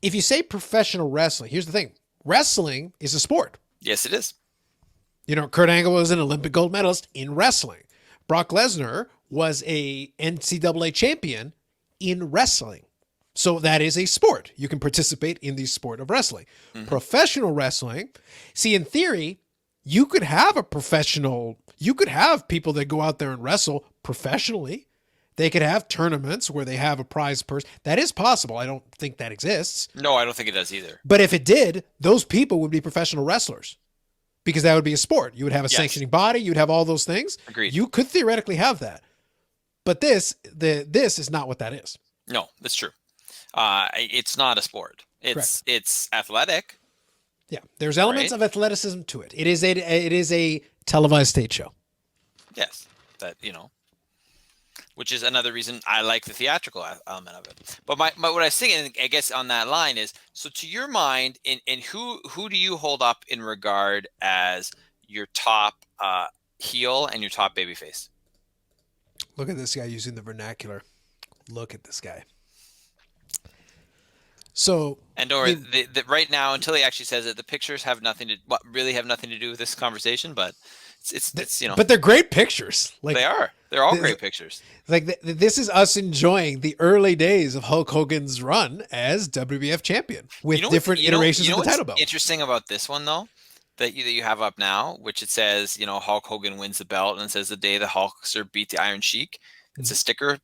if you say professional wrestling, here's the thing. Wrestling is a sport. Yes, it is. Kurt Angle was an Olympic gold medalist in wrestling. Brock Lesnar was a NCAA champion in wrestling. So that is a sport. You can participate in the sport of wrestling. Mm-hmm. Professional wrestling, see, in theory, you could have people that go out there and wrestle professionally. They could have tournaments where they have a prize purse. That is possible. I don't think that exists. No, I don't think it does either. But if it did, those people would be professional wrestlers, because that would be a sport. You would have a sanctioning body. You'd have all those things. Agreed. You could theoretically have that. But this is not what that is. No, that's true. It's not a sport. It's athletic. Yeah, there's elements of athleticism to it. It is a televised stage show. Yes, which is another reason I like the theatrical element of it. But what I was thinking, I guess, on that line is, so to your mind, in who do you hold up in regard as your top heel and your top babyface? Look at this guy using the vernacular. Look at this guy. So, and don't worry, right now, until he actually says it, the pictures have nothing to do with this conversation, but it's But they're great pictures. They are. They're all great pictures. This is us enjoying the early days of Hulk Hogan's run as WWF champion with different iterations of the title belt. Interesting about this one, though, that you have up now, which it says, Hulk Hogan wins the belt, and it says the day the Hulkster beat the Iron Sheik. It's a sticker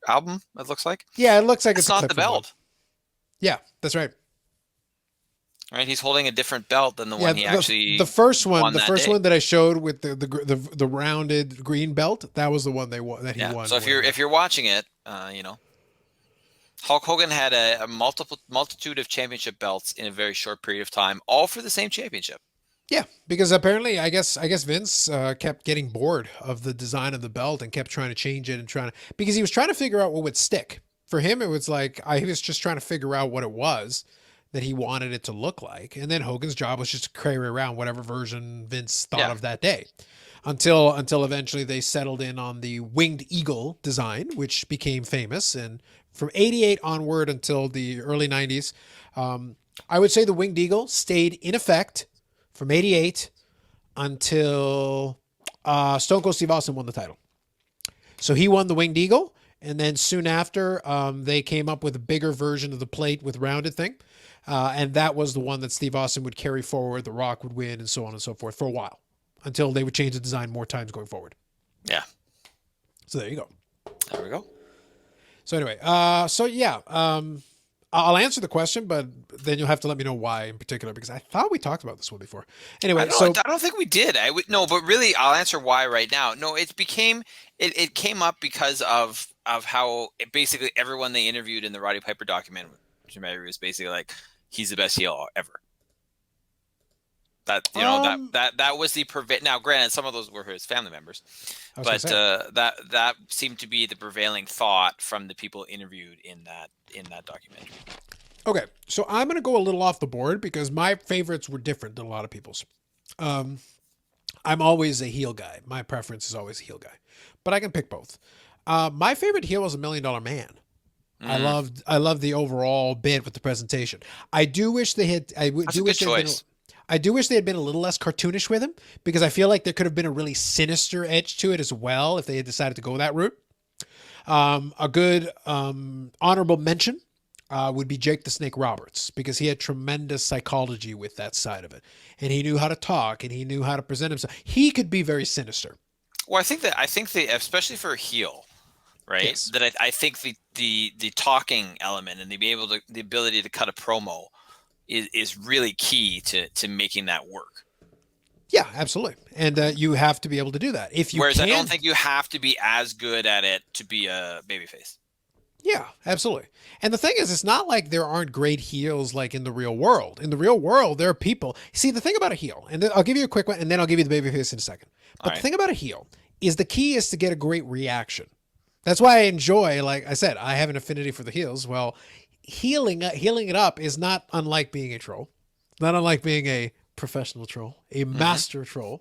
album, it looks like. Yeah, it looks like it's not the belt. Yeah, that's right. Right, he's holding a different belt than the one he actually. The first one that I showed with the rounded green belt, that was the one he won. So if you're watching it, Hulk Hogan had a multitude of championship belts in a very short period of time, all for the same championship. Yeah, because apparently, I guess Vince kept getting bored of the design of the belt and kept trying to change it because he was trying to figure out what would stick. For him, it was like he was just trying to figure out what it was that he wanted it to look like, and then Hogan's job was just to carry around whatever version Vince thought of that day, until eventually they settled in on the winged eagle design, which became famous. And from '88 onward until the early '90s, I would say the winged eagle stayed in effect from '88 until Stone Cold Steve Austin won the title. So he won the winged eagle, And then soon after, they came up with a bigger version of the plate with rounded thing. And that was the one that Steve Austin would carry forward. The Rock would win, and so on and so forth for a while until they would change the design more times going forward. Yeah. So there you go. There we go. So anyway, I'll answer the question, but then you'll have to let me know why in particular, because I thought we talked about this one before. Anyway, I don't think we did. No, but really, I'll answer why right now. No, it came up because of how basically everyone they interviewed in the Roddy Piper documentary was basically like, he's the best heel ever. That that was the now granted, some of those were his family members, but that seemed to be the prevailing thought from the people interviewed in that documentary. Okay, so I'm going to go a little off the board because my favorites were different than a lot of people's. I'm always a heel guy. My preference is always a heel guy, but I can pick both. My favorite heel was $1 Million Man. I loved the overall bit with the presentation. I do wish they had. That's a good choice. I do wish they had been a little less cartoonish with him, because I feel like there could have been a really sinister edge to it as well if they had decided to go that route. A good honorable mention would be Jake the Snake Roberts, because he had tremendous psychology with that side of it, and he knew how to talk and he knew how to present himself. He could be very sinister. Well, I think that especially for a heel, right? Yes. That I think the talking element and the ability to cut a promo is really key to making that work. Yeah, absolutely. And you have to be able to do that. Whereas I don't think you have to be as good at it to be a babyface. Yeah, absolutely. And the thing is, it's not like there aren't great heels like in the real world. In the real world, there are people. See, the thing about a heel, and I'll give you a quick one, and then I'll give you the babyface in a second. But the thing about a heel is the key is to get a great reaction. That's why I enjoy, like I said, I have an affinity for the heels. Well, healing it up is not unlike being a troll, not unlike being a professional troll, a master troll.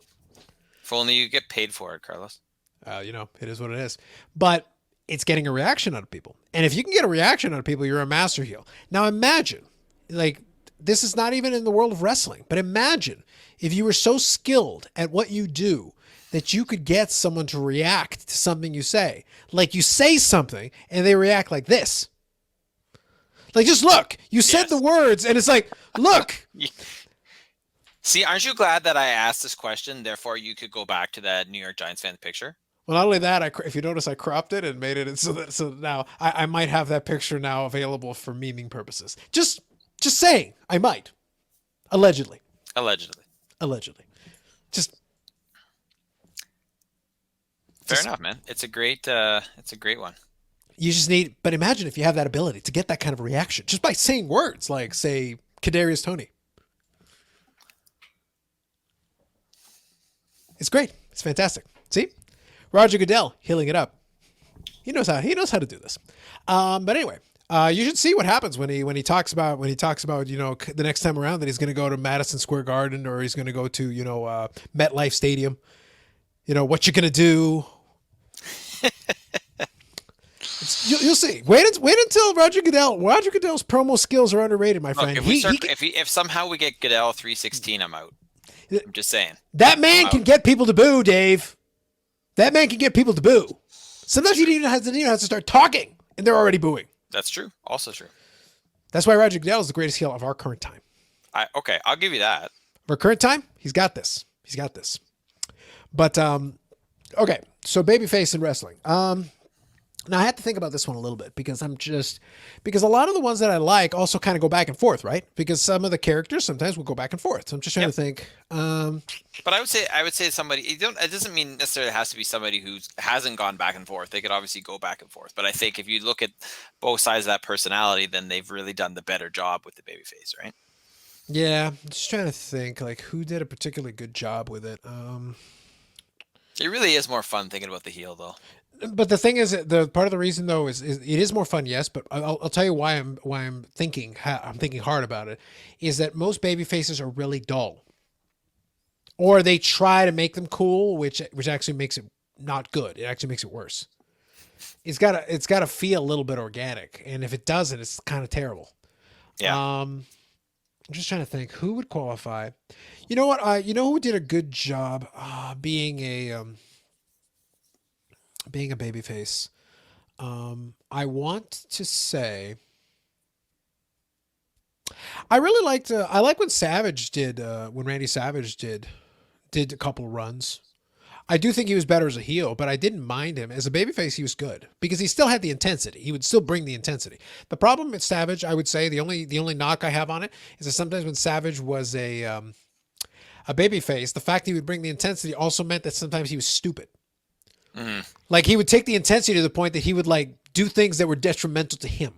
If only you get paid for it, Carlos. It is what it is. But it's getting a reaction out of people. And if you can get a reaction out of people, you're a master heel. Now imagine, like, this is not even in the world of wrestling, but imagine if you were so skilled at what you do that you could get someone to react to something you say. Like, you say something and they react like this. Like, just look, you said the words and it's like, look. See, aren't you glad that I asked this question? Therefore, you could go back to that New York Giants fan picture. Well, not only that, if you notice, I cropped it and made it so now I might have that picture now available for memeing purposes. Just saying, I might. Allegedly. Just. Fair enough, man. It's a great one. You just need, but imagine if you have that ability to get that kind of reaction just by saying words like, say, Kadarius Toney. It's great. It's fantastic. See? Roger Goodell healing it up. He knows how to do this. But anyway, you should see what happens when he talks about the next time around that he's going to go to Madison Square Garden or he's going to go to MetLife Stadium. What you're going to do. You'll see. Wait until Roger Goodell's promo skills are underrated, my friend. If somehow we get Goodell 316, I'm out. I'm just saying. That man can get people to boo, Dave. That man can get people to boo. Sometimes you don't even have to start talking, and they're already booing. That's true. Also true. That's why Roger Goodell is the greatest heel of our current time. I'll give you that. Of our current time, he's got this. But okay, so babyface in wrestling. Now I had to think about this one a little bit because a lot of the ones that I like also kind of go back and forth, right? Because some of the characters sometimes will go back and forth. So I'm just trying to think. But I would say somebody. It doesn't mean necessarily it has to be somebody who hasn't gone back and forth. They could obviously go back and forth. But I think if you look at both sides of that personality, then they've really done the better job with the babyface, right? Yeah, I'm just trying to think like who did a particularly good job with it. It really is more fun thinking about the heel, though. But the thing is, the part of the reason though is it is more fun, yes. But I'll tell you why I'm thinking hard about it is that most baby faces are really dull, or they try to make them cool, which actually makes it not good. It actually makes it worse. It's gotta feel a little bit organic, and if it doesn't, it's kind of terrible. Yeah. I'm just trying to think who would qualify. You know what? You know who did a good job being a babyface. I want to say I really liked. I like when Savage did. When Randy Savage did a couple runs. I do think he was better as a heel, but I didn't mind him as a babyface. He was good because he still had the intensity. He would still bring the intensity. The problem with Savage, I would say, the only knock I have on it is that sometimes when Savage was a babyface, the fact he would bring the intensity also meant that sometimes he was stupid. Like he would take the intensity to the point that he would like do things that were detrimental to him.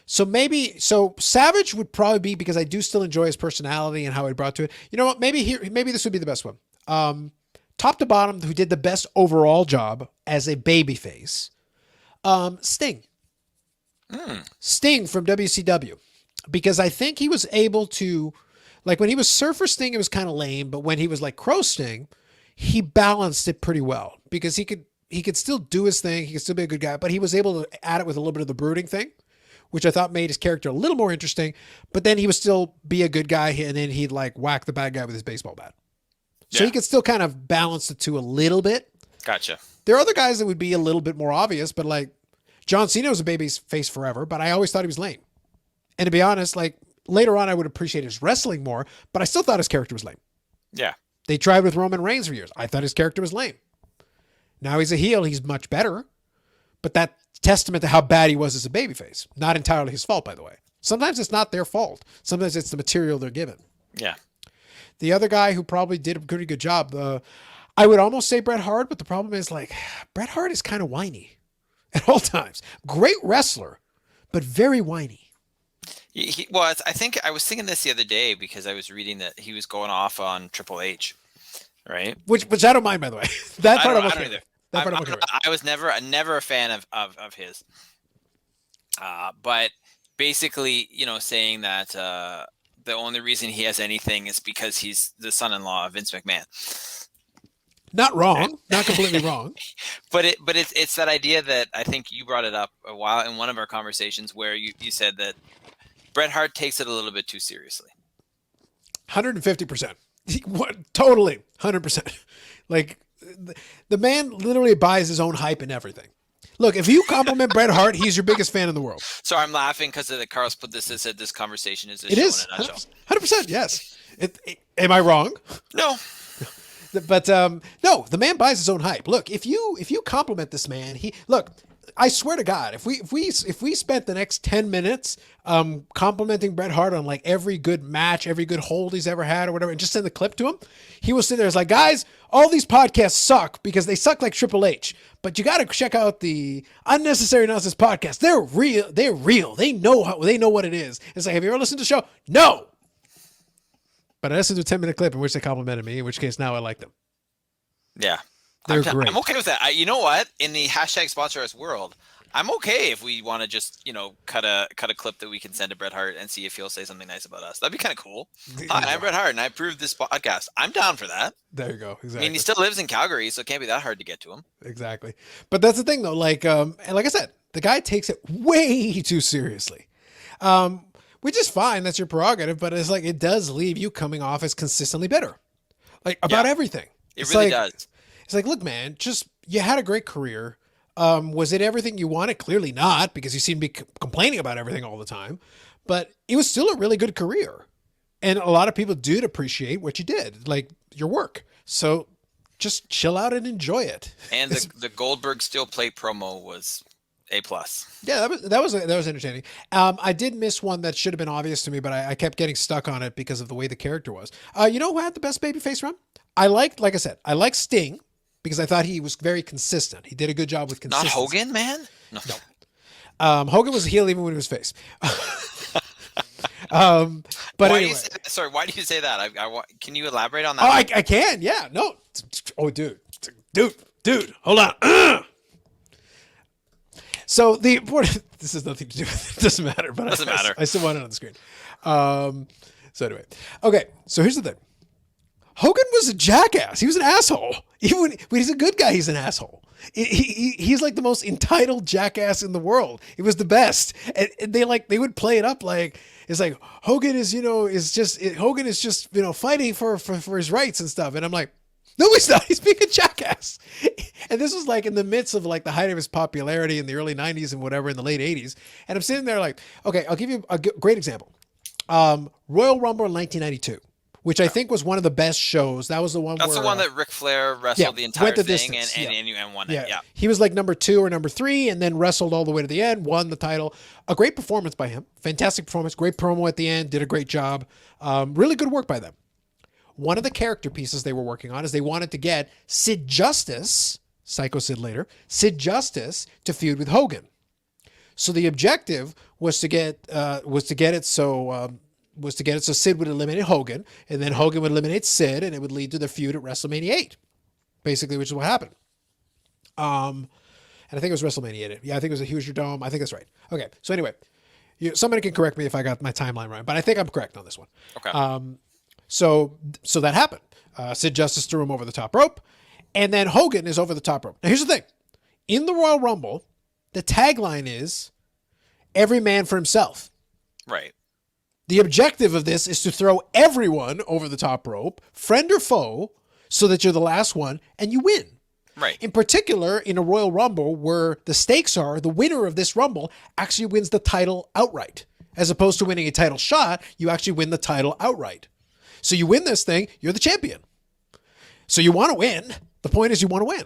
So Savage would probably be, because I do still enjoy his personality and how he brought to it. You know what? Maybe this would be the best one. Top to bottom, who did the best overall job as a babyface? Sting. Sting from WCW, because I think he was able to, like when he was Surfer Sting, it was kind of lame, but when he was like Crow Sting, he balanced it pretty well because he could still do his thing. He could still be a good guy, but he was able to add it with a little bit of the brooding thing, which I thought made his character a little more interesting. But then he would still be a good guy, and then he'd like whack the bad guy with his baseball bat. So he could still kind of balance the two a little bit. Gotcha. There are other guys that would be a little bit more obvious, but like John Cena was a baby face forever, but I always thought he was lame. And to be honest, like later on, I would appreciate his wrestling more, but I still thought his character was lame. Yeah. They tried with Roman Reigns for years. I thought his character was lame. Now he's a heel. He's much better, but that's testament to how bad he was as a babyface. Not entirely his fault, by the way. Sometimes it's not their fault. Sometimes it's the material they're given. Yeah. The other guy who probably did a pretty good job, I would almost say Bret Hart, but the problem is like Bret Hart is kind of whiny at all times. Great wrestler, but very whiny. I think I was thinking this the other day because I was reading that he was going off on Triple H, right? Which I don't mind, by the way. That part I'm okay with. with. That part I'm okay with. I was never a fan of his. But basically, saying that the only reason he has anything is because he's the son-in-law of Vince McMahon. Not wrong, not completely wrong. But it's that idea that I think you brought it up a while in one of our conversations where you said that Bret Hart takes it a little bit too seriously. 150%. Totally, 100%. Like the man literally buys his own hype and everything. Look, if you compliment Bret Hart, he's your biggest fan in the world. So I'm laughing because Carlos put this said this conversation is it is 100%. Yes. Am I wrong? No. But no, the man buys his own hype. Look, if you compliment this man, I swear to God, if we spent the next 10 minutes complimenting Bret Hart on like every good match, every good hold he's ever had or whatever, and just send the clip to him, he will sit there as like, guys, all these podcasts suck because they suck like Triple H. But you got to check out the Unnecessary Nonsense podcast. They're real. They're real. They know what it is. It's like, have you ever listened to the show? No. But I listened to a 10-minute clip in which they complimented me, in which case now I like them. Yeah. They're great. I'm okay with that. You know what? In the hashtag sponsor us world, I'm okay if we want to just, cut a clip that we can send to Bret Hart and see if he'll say something nice about us. That'd be kind of cool. Hi, I'm Bret Hart and I approved this podcast. I'm down for that. There you go. Exactly. I mean, he still lives in Calgary, so it can't be that hard to get to him. Exactly. But that's the thing though. Like, and like I said, the guy takes it way too seriously. Which is fine. That's your prerogative, but it's like, it does leave you coming off as consistently bitter. Like about everything. It really does. It's like, look, man, you had a great career. Was it everything you wanted? Clearly not, because you seem to be complaining about everything all the time, but it was still a really good career. And a lot of people did appreciate what you did, like your work. So just chill out and enjoy it. And the Goldberg steel plate promo was A+. Yeah, that was entertaining. I did miss one that should have been obvious to me, but I kept getting stuck on it because of the way the character was. You know who had the best babyface run? Like I said, I like Sting because I thought he was very consistent. He did a good job with consistency. Not Hogan, man? No. Hogan was a heel even when he was face. But anyway. Why do you say that? Can you elaborate on that? Oh, I can. Yeah. No. Oh, dude, hold on. So the important, this has nothing to do with it. It doesn't matter, but doesn't matter. I still want it on the screen. So anyway, okay. So here's the thing. Hogan was a jackass. He was an asshole. Even when he's a good guy, he's an asshole. He's like the most entitled jackass in the world. He was the best. And they would play it up like, it's like Hogan is just fighting for his rights and stuff. And I'm like, No, he's not. He's being a jackass. And this was like in the midst of like the height of his popularity in the early 90s and whatever in the late 80s. And I'm sitting there like, okay, I'll give you a great example. Royal Rumble in 1992, which I think was one of the best shows. That was the one That's where, the one that Ric Flair wrestled the entire went the thing distance. and won it. Yeah. He was like number 2 or number 3 and then wrestled all the way to the end, won the title. A great performance by him. Fantastic performance. Great promo at the end. Did a great job. Really good work by them. One of the character pieces they were working on is they wanted to get Sid Justice, Psycho Sid later, Sid Justice to feud with Hogan. So the objective was to get it so Sid would eliminate Hogan, and then Hogan would eliminate Sid, and it would lead to the feud at WrestleMania 8, basically, which is what happened. And I think it was WrestleMania 8. Yeah, I think it was a Hoosier Dome. I think that's right. Okay, so anyway, somebody can correct me if I got my timeline right, but I think I'm correct on this one. Okay. So that happened. Sid Justice threw him over the top rope, and then Hogan is over the top rope. Now, here's the thing. In the Royal Rumble, the tagline is, every man for himself. Right. The objective of this is to throw everyone over the top rope, friend or foe, so that you're the last one, and you win. Right. In particular, in a Royal Rumble, where the stakes are, the winner of this Rumble actually wins the title outright. As opposed to winning a title shot, you actually win the title outright. So you win this thing, you're the champion. So you want to win. The point is you want to win.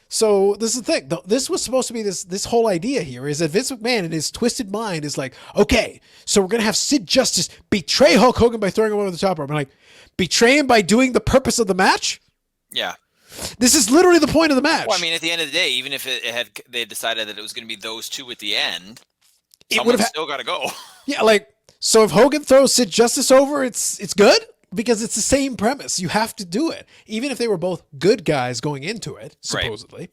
So this is the thing. This was supposed to be this whole idea here is that Vince McMahon in his twisted mind is like, okay, so we're going to have Sid Justice betray Hulk Hogan by throwing him over the top rope. I'm like, betray him by doing the purpose of the match? Yeah. This is literally the point of the match. Well, I mean, at the end of the day, even if they decided that it was going to be those two at the end, it someone's still got to go. Yeah, like, so if Hogan throws Sid Justice over, it's good? Because it's the same premise. You have to do it. Even if they were both good guys going into it, supposedly.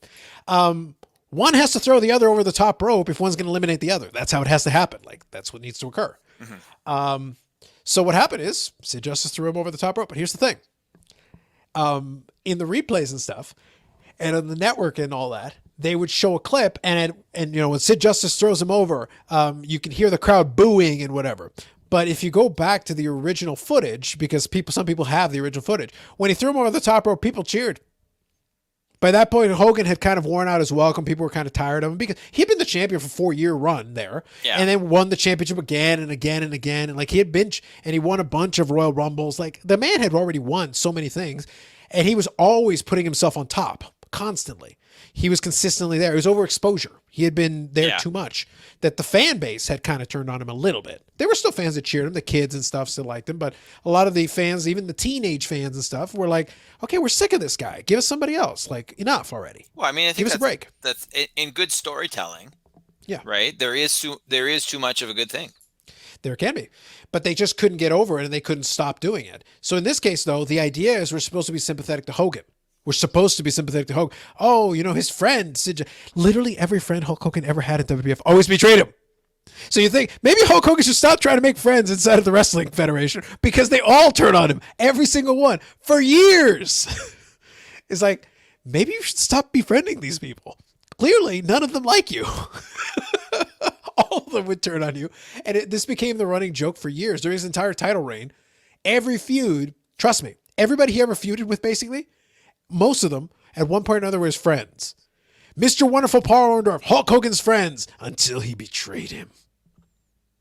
Right. One has to throw the other over the top rope if one's going to eliminate the other. That's how it has to happen. Like, that's what needs to occur. Mm-hmm. So what happened is Sid Justice threw him over the top rope. But here's the thing. In the replays and stuff, and on the network and all that, they would show a clip, and when Sid Justice throws him over, you can hear the crowd booing and whatever. But if you go back to the original footage, because some people have the original footage, when he threw him over the top rope, people cheered. By that point, Hogan had kind of worn out his welcome. People were kind of tired of him because he'd been the champion for a 4-year run there, and then won the championship again and again and again. And like he won a bunch of Royal Rumbles. Like the man had already won so many things, and he was always putting himself on top constantly. He was consistently there. It was overexposure. He had been there too much. That the fan base had kind of turned on him a little bit. There were still fans that cheered him. The kids and stuff still liked him. But a lot of the fans, even the teenage fans and stuff, were like, okay, we're sick of this guy. Give us somebody else. Like, enough already. Well, I mean, I think give us a break. That's in good storytelling. Yeah. Right? There is too much of a good thing. There can be. But they just couldn't get over it, and they couldn't stop doing it. So in this case, though, the idea is we're supposed to be sympathetic to Hogan. We're supposed to be sympathetic to Hogan. Oh, his friend, literally every friend Hulk Hogan ever had at WWF always betrayed him. So you think maybe Hulk Hogan should stop trying to make friends inside of the Wrestling Federation because they all turn on him, every single one, for years. It's like, maybe you should stop befriending these people. Clearly, none of them like you. All of them would turn on you. And this became the running joke for years. During his entire title reign, every feud, trust me, everybody he ever feuded with, basically, most of them, at one point or another, were his friends. Mr. Wonderful Paul Orndorff, Hulk Hogan's friends, until he betrayed him,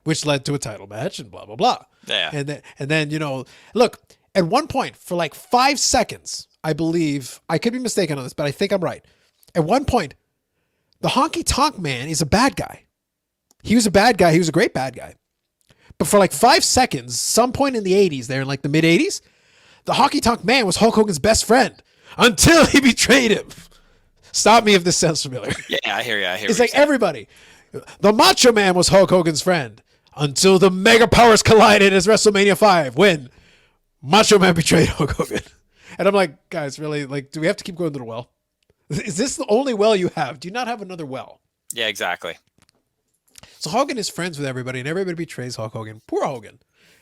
which led to a title match and blah, blah, blah. Yeah. And then, look, at one point, for like 5 seconds, I believe, I could be mistaken on this, but I think I'm right. At one point, the Honky Tonk Man is a bad guy. He was a bad guy. He was a great bad guy. But for like 5 seconds, some point in the 80s, there in like the mid 80s, the Honky Tonk Man was Hulk Hogan's best friend until he betrayed him. Stop me if this sounds familiar. Yeah, I hear you. It's like everybody. The Macho Man was Hulk Hogan's friend until the Mega Powers collided as WrestleMania 5 when Macho Man betrayed Hulk Hogan. And I'm like, guys, really? Like, do we have to keep going to the well? Is this the only well you have? Do you not have another well? Yeah, exactly. So Hogan is friends with everybody, and everybody betrays Hulk Hogan. Poor Hogan.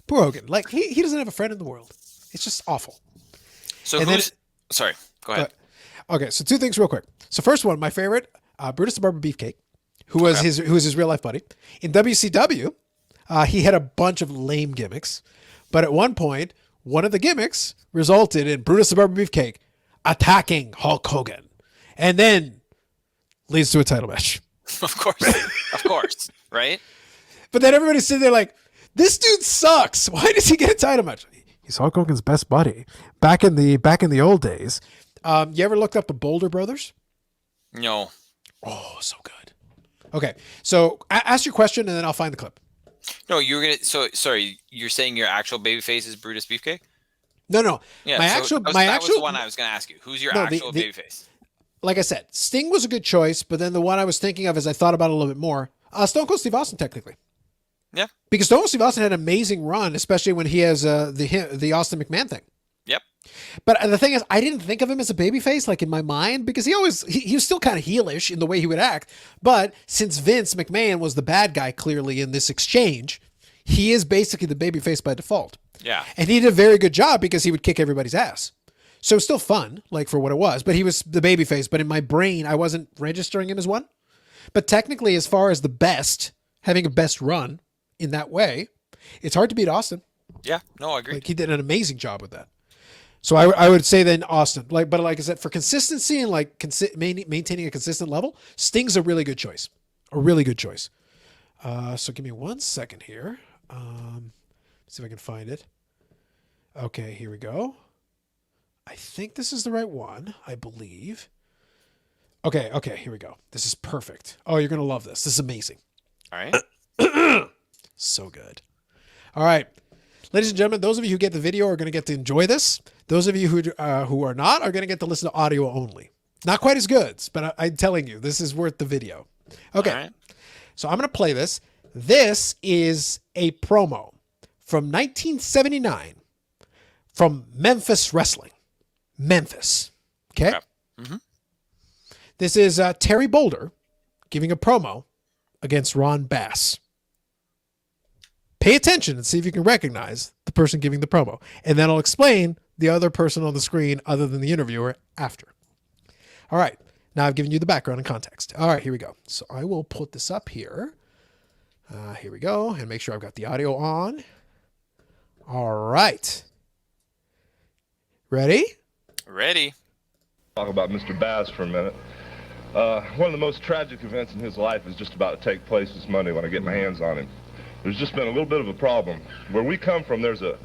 Poor Hogan. Like, he doesn't have a friend in the world. It's just awful. So sorry, go ahead. Okay, so 2 things real quick. So first one, my favorite, Brutus the Barber Beefcake, who was his real life buddy. In WCW, he had a bunch of lame gimmicks, but at one point, one of the gimmicks resulted in Brutus the Barber Beefcake attacking Hulk Hogan, and then leads to a title match. Of course, right? But then everybody's sitting there like, this dude sucks. Why does he get a title match? He's Hulk Hogan's best buddy back in the old days. You ever looked up the Boulder Brothers? No. Oh, so good. Okay, so ask your question and then I'll find the clip. No, you're gonna. So sorry, you're saying your actual babyface is Brutus Beefcake? No. Yeah, that was the one I was gonna ask you. Who's your actual babyface? Like I said, Sting was a good choice, but then the one I was thinking of as I thought about it a little bit more, Stone Cold Steve Austin, technically. Yeah. Because Stone Cold Steve Austin had an amazing run, especially when he has the Austin McMahon thing. Yep. But the thing is, I didn't think of him as a babyface, like in my mind, because he was still kind of heelish in the way he would act. But since Vince McMahon was the bad guy, clearly in this exchange, he is basically the babyface by default. Yeah. And he did a very good job because he would kick everybody's ass. So it's still fun, like for what it was. But he was the babyface. But in my brain, I wasn't registering him as one. But technically, as far as the best, having a best run in that way, it's hard to beat Austin. Yeah. No, I agree. Like he did an amazing job with that. So I would say then Austin. But like I said, for consistency and like maintaining a consistent level, Sting's a really good choice. A really good choice. So give me 1 second here. See if I can find it. Okay, here we go. I think this is the right one. I believe. Okay, here we go. This is perfect. Oh, you're going to love this. This is amazing. All right. So good. All right. Ladies and gentlemen, those of you who get the video are going to get to enjoy this. Those of you who are not are going to get to listen to audio only. Not quite as good, but I'm telling you, this is worth the video. Okay. Right. So I'm going to play this. This is a promo from 1979 from Memphis Wrestling. Memphis. Okay. Mm-hmm. This is Terry Boulder giving a promo against Ron Bass. Pay attention and see if you can recognize the person giving the promo. And then I'll explain the other person on the screen other than the interviewer after. All right. Now I've given you the background and context. All right, here we go. So I will put this up here. Here we go. And make sure I've got the audio on. All right. Ready? Ready. Talk about Mr. Bass for a minute. One of the most tragic events in his life is just about to take place this Monday when I get my hands on him. There's just been a little bit of a problem. Where we come from, there's a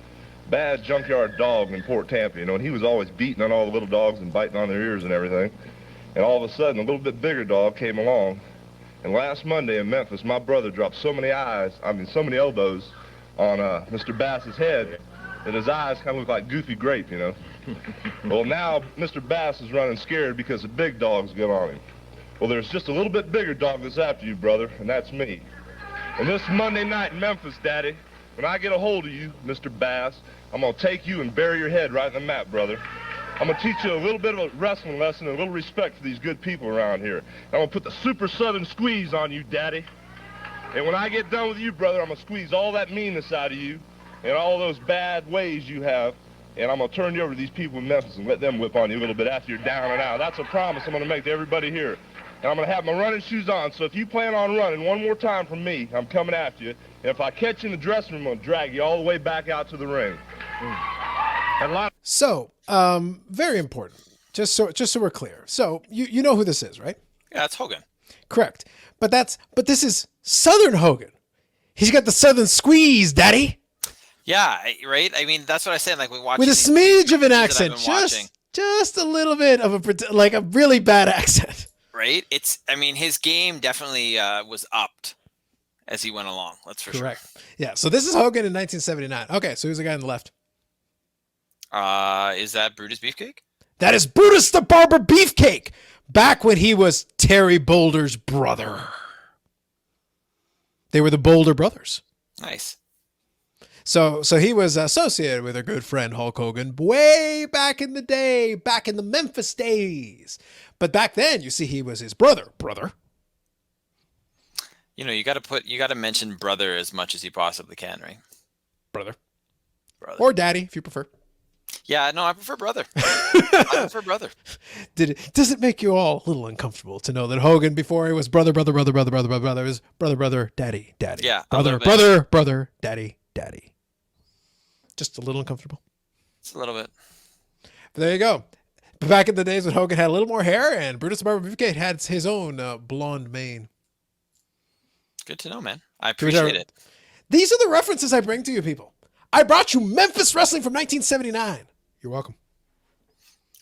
bad junkyard dog in Port Tampa, and he was always beating on all the little dogs and biting on their ears and everything. And all of a sudden, a little bit bigger dog came along. And last Monday in Memphis, my brother dropped so many elbows on Mr. Bass's head that his eyes kind of look like Goofy Grape, Well, now Mr. Bass is running scared because the big dogs get on him. Well, there's just a little bit bigger dog that's after you, brother, and that's me. And this Monday night in Memphis, Daddy, when I get a hold of you, Mr. Bass, I'm going to take you and bury your head right in the mat, brother. I'm going to teach you a little bit of a wrestling lesson and a little respect for these good people around here. I'm going to put the super southern squeeze on you, Daddy. And when I get done with you, brother, I'm going to squeeze all that meanness out of you and all those bad ways you have. And I'm going to turn you over to these people in Memphis and let them whip on you a little bit after you're down and out. That's a promise I'm going to make to everybody here. And I'm going to have my running shoes on, so if you plan on running one more time from me, I'm coming after you. And if I catch you in the dressing room, I'm going to drag you all the way back out to the ring. So, very important. Just so we're clear. So, you know who this is, right? Yeah, it's Hogan. Correct. But this is Southern Hogan. He's got the Southern squeeze, Daddy. Yeah, right? I mean, that's what I said. Like, we watch with a smidge of an accent. Just a little bit of a really bad accent. Right? His game definitely was upped as he went along. That's for Correct. sure. Yeah. So this is Hogan in 1979. Okay. So who's the guy on the left? Is that Brutus Beefcake? That is Brutus the Barber Beefcake. Back when he was Terry Boulder's brother. They were the Boulder brothers. Nice. So he was associated with a good friend Hulk Hogan way back in the day, back in the Memphis days. But back then, you see, he was his brother. You got to mention brother as much as you possibly can, right? Brother. Or daddy, if you prefer. Yeah, no, I prefer brother. Does it make you all a little uncomfortable to know that Hogan, before he was brother, was brother, daddy. Yeah. Brother, daddy. Just a little uncomfortable. It's a little bit. But there you go. But back in the days when Hogan had a little more hair and Brutus the Barber Beefcake had his own blonde mane. Good to know, man. I appreciate it. These are the references I bring to you people. I brought you Memphis Wrestling from 1979. You're welcome.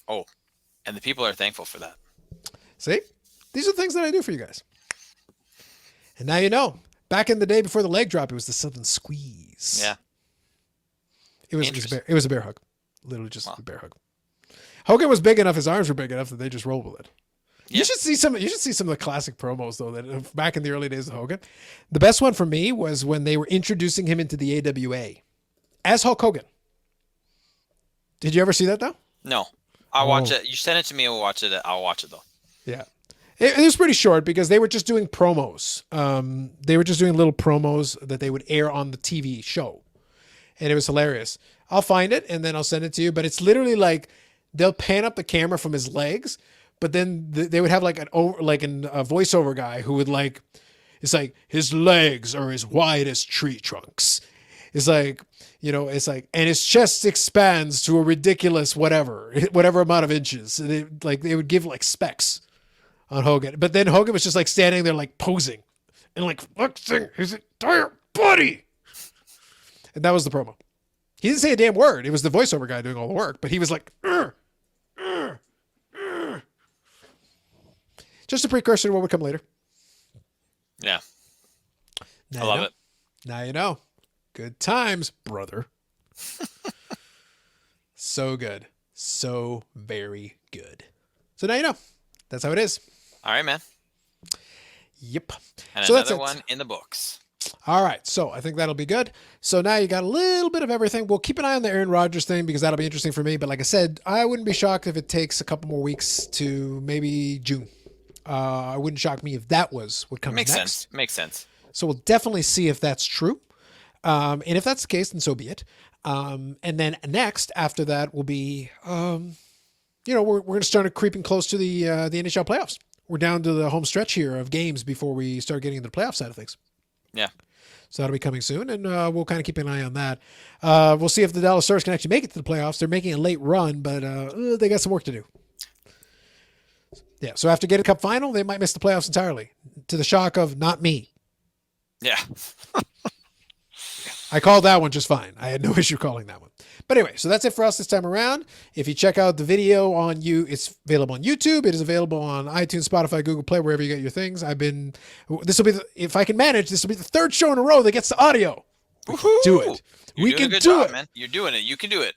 Oh, and the people are thankful for that. See? These are the things that I do for you guys. And now you know. Back in the day before the leg drop, it was the Southern Squeeze. Yeah. It was a bear hug. Literally just a bear hug. Hogan was big enough, his arms were big enough that they just rolled with it. Yeah. You should see some of the classic promos though that back in the early days of Hogan. The best one for me was when they were introducing him into the AWA as Hulk Hogan. Did you ever see that though? No. I'll watch it. You send it to me, I'll watch it. I'll watch it though. Yeah. It was pretty short because they were just doing promos. They were just doing little promos that they would air on the TV show. And it was hilarious. I'll find it and then I'll send it to you. But it's literally like they'll pan up the camera from his legs, but then they would have like a voiceover guy who would like, it's like his legs are as wide as tree trunks. It's like, it's like, and his chest expands to a ridiculous whatever amount of inches. And they would give like specs on Hogan. But then Hogan was just like standing there like posing and like flexing his entire body. And that was the promo. He didn't say a damn word. It was the voiceover guy doing all the work, but he was like, just a precursor to what would come later. Yeah. Now I love it. Now you know. Good times, brother. So good. So very good. So now you know. That's how it is. All right, man. Yep. And so another one in the books. All right. So I think that'll be good. So now you got a little bit of everything. We'll keep an eye on the Aaron Rodgers thing because that'll be interesting for me. But like I said, I wouldn't be shocked if it takes a couple more weeks to maybe June. It wouldn't shock me if that was what comes next. Makes sense. So we'll definitely see if that's true. And if that's the case, then so be it. And then next, after that, will be, we're going to start creeping close to the NHL playoffs. We're down to the home stretch here of games before we start getting into the playoff side of things. Yeah. So that'll be coming soon, and we'll kind of keep an eye on that. We'll see if the Dallas Stars can actually make it to the playoffs. They're making a late run, but they got some work to do. Yeah, so after getting a cup final, they might miss the playoffs entirely, to the shock of not me. Yeah. I called that one just fine. I had no issue calling that one. But anyway, so that's it for us this time around. If you check out the video it's available on YouTube. It is available on iTunes, Spotify, Google Play, wherever you get your things. If I can manage, this will be the third show in a row that gets the audio. We can do it. We can do it, man. You're doing it. You can do it.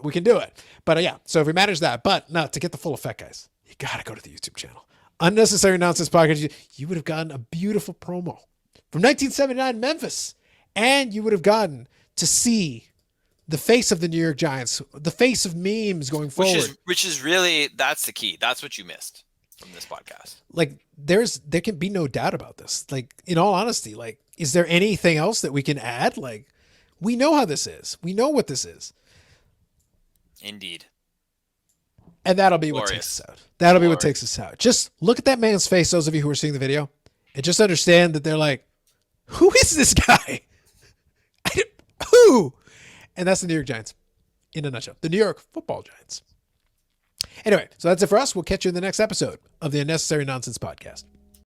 We can do it. But yeah, so if we manage that, but no, to get the full effect, guys, you got to go to the YouTube channel. Unnecessary Nonsense Podcast. You would have gotten a beautiful promo from 1979 Memphis. And you would have gotten to see the face of the New York Giants, the face of memes going forward. Which is really, that's the key. That's what you missed from this podcast. Like, there can be no doubt about this. Like, in all honesty, like, is there anything else that we can add? Like, we know how this is. We know what this is. Indeed. And that'll be what takes us out. That'll be what takes us out. Just look at that man's face, those of you who are seeing the video, and just understand that they're like, who is this guy? Who? And that's the New York Giants in a nutshell. The New York Football Giants. Anyway, so that's it for us. We'll catch you in the next episode of the Unnecessary Nonsense Podcast.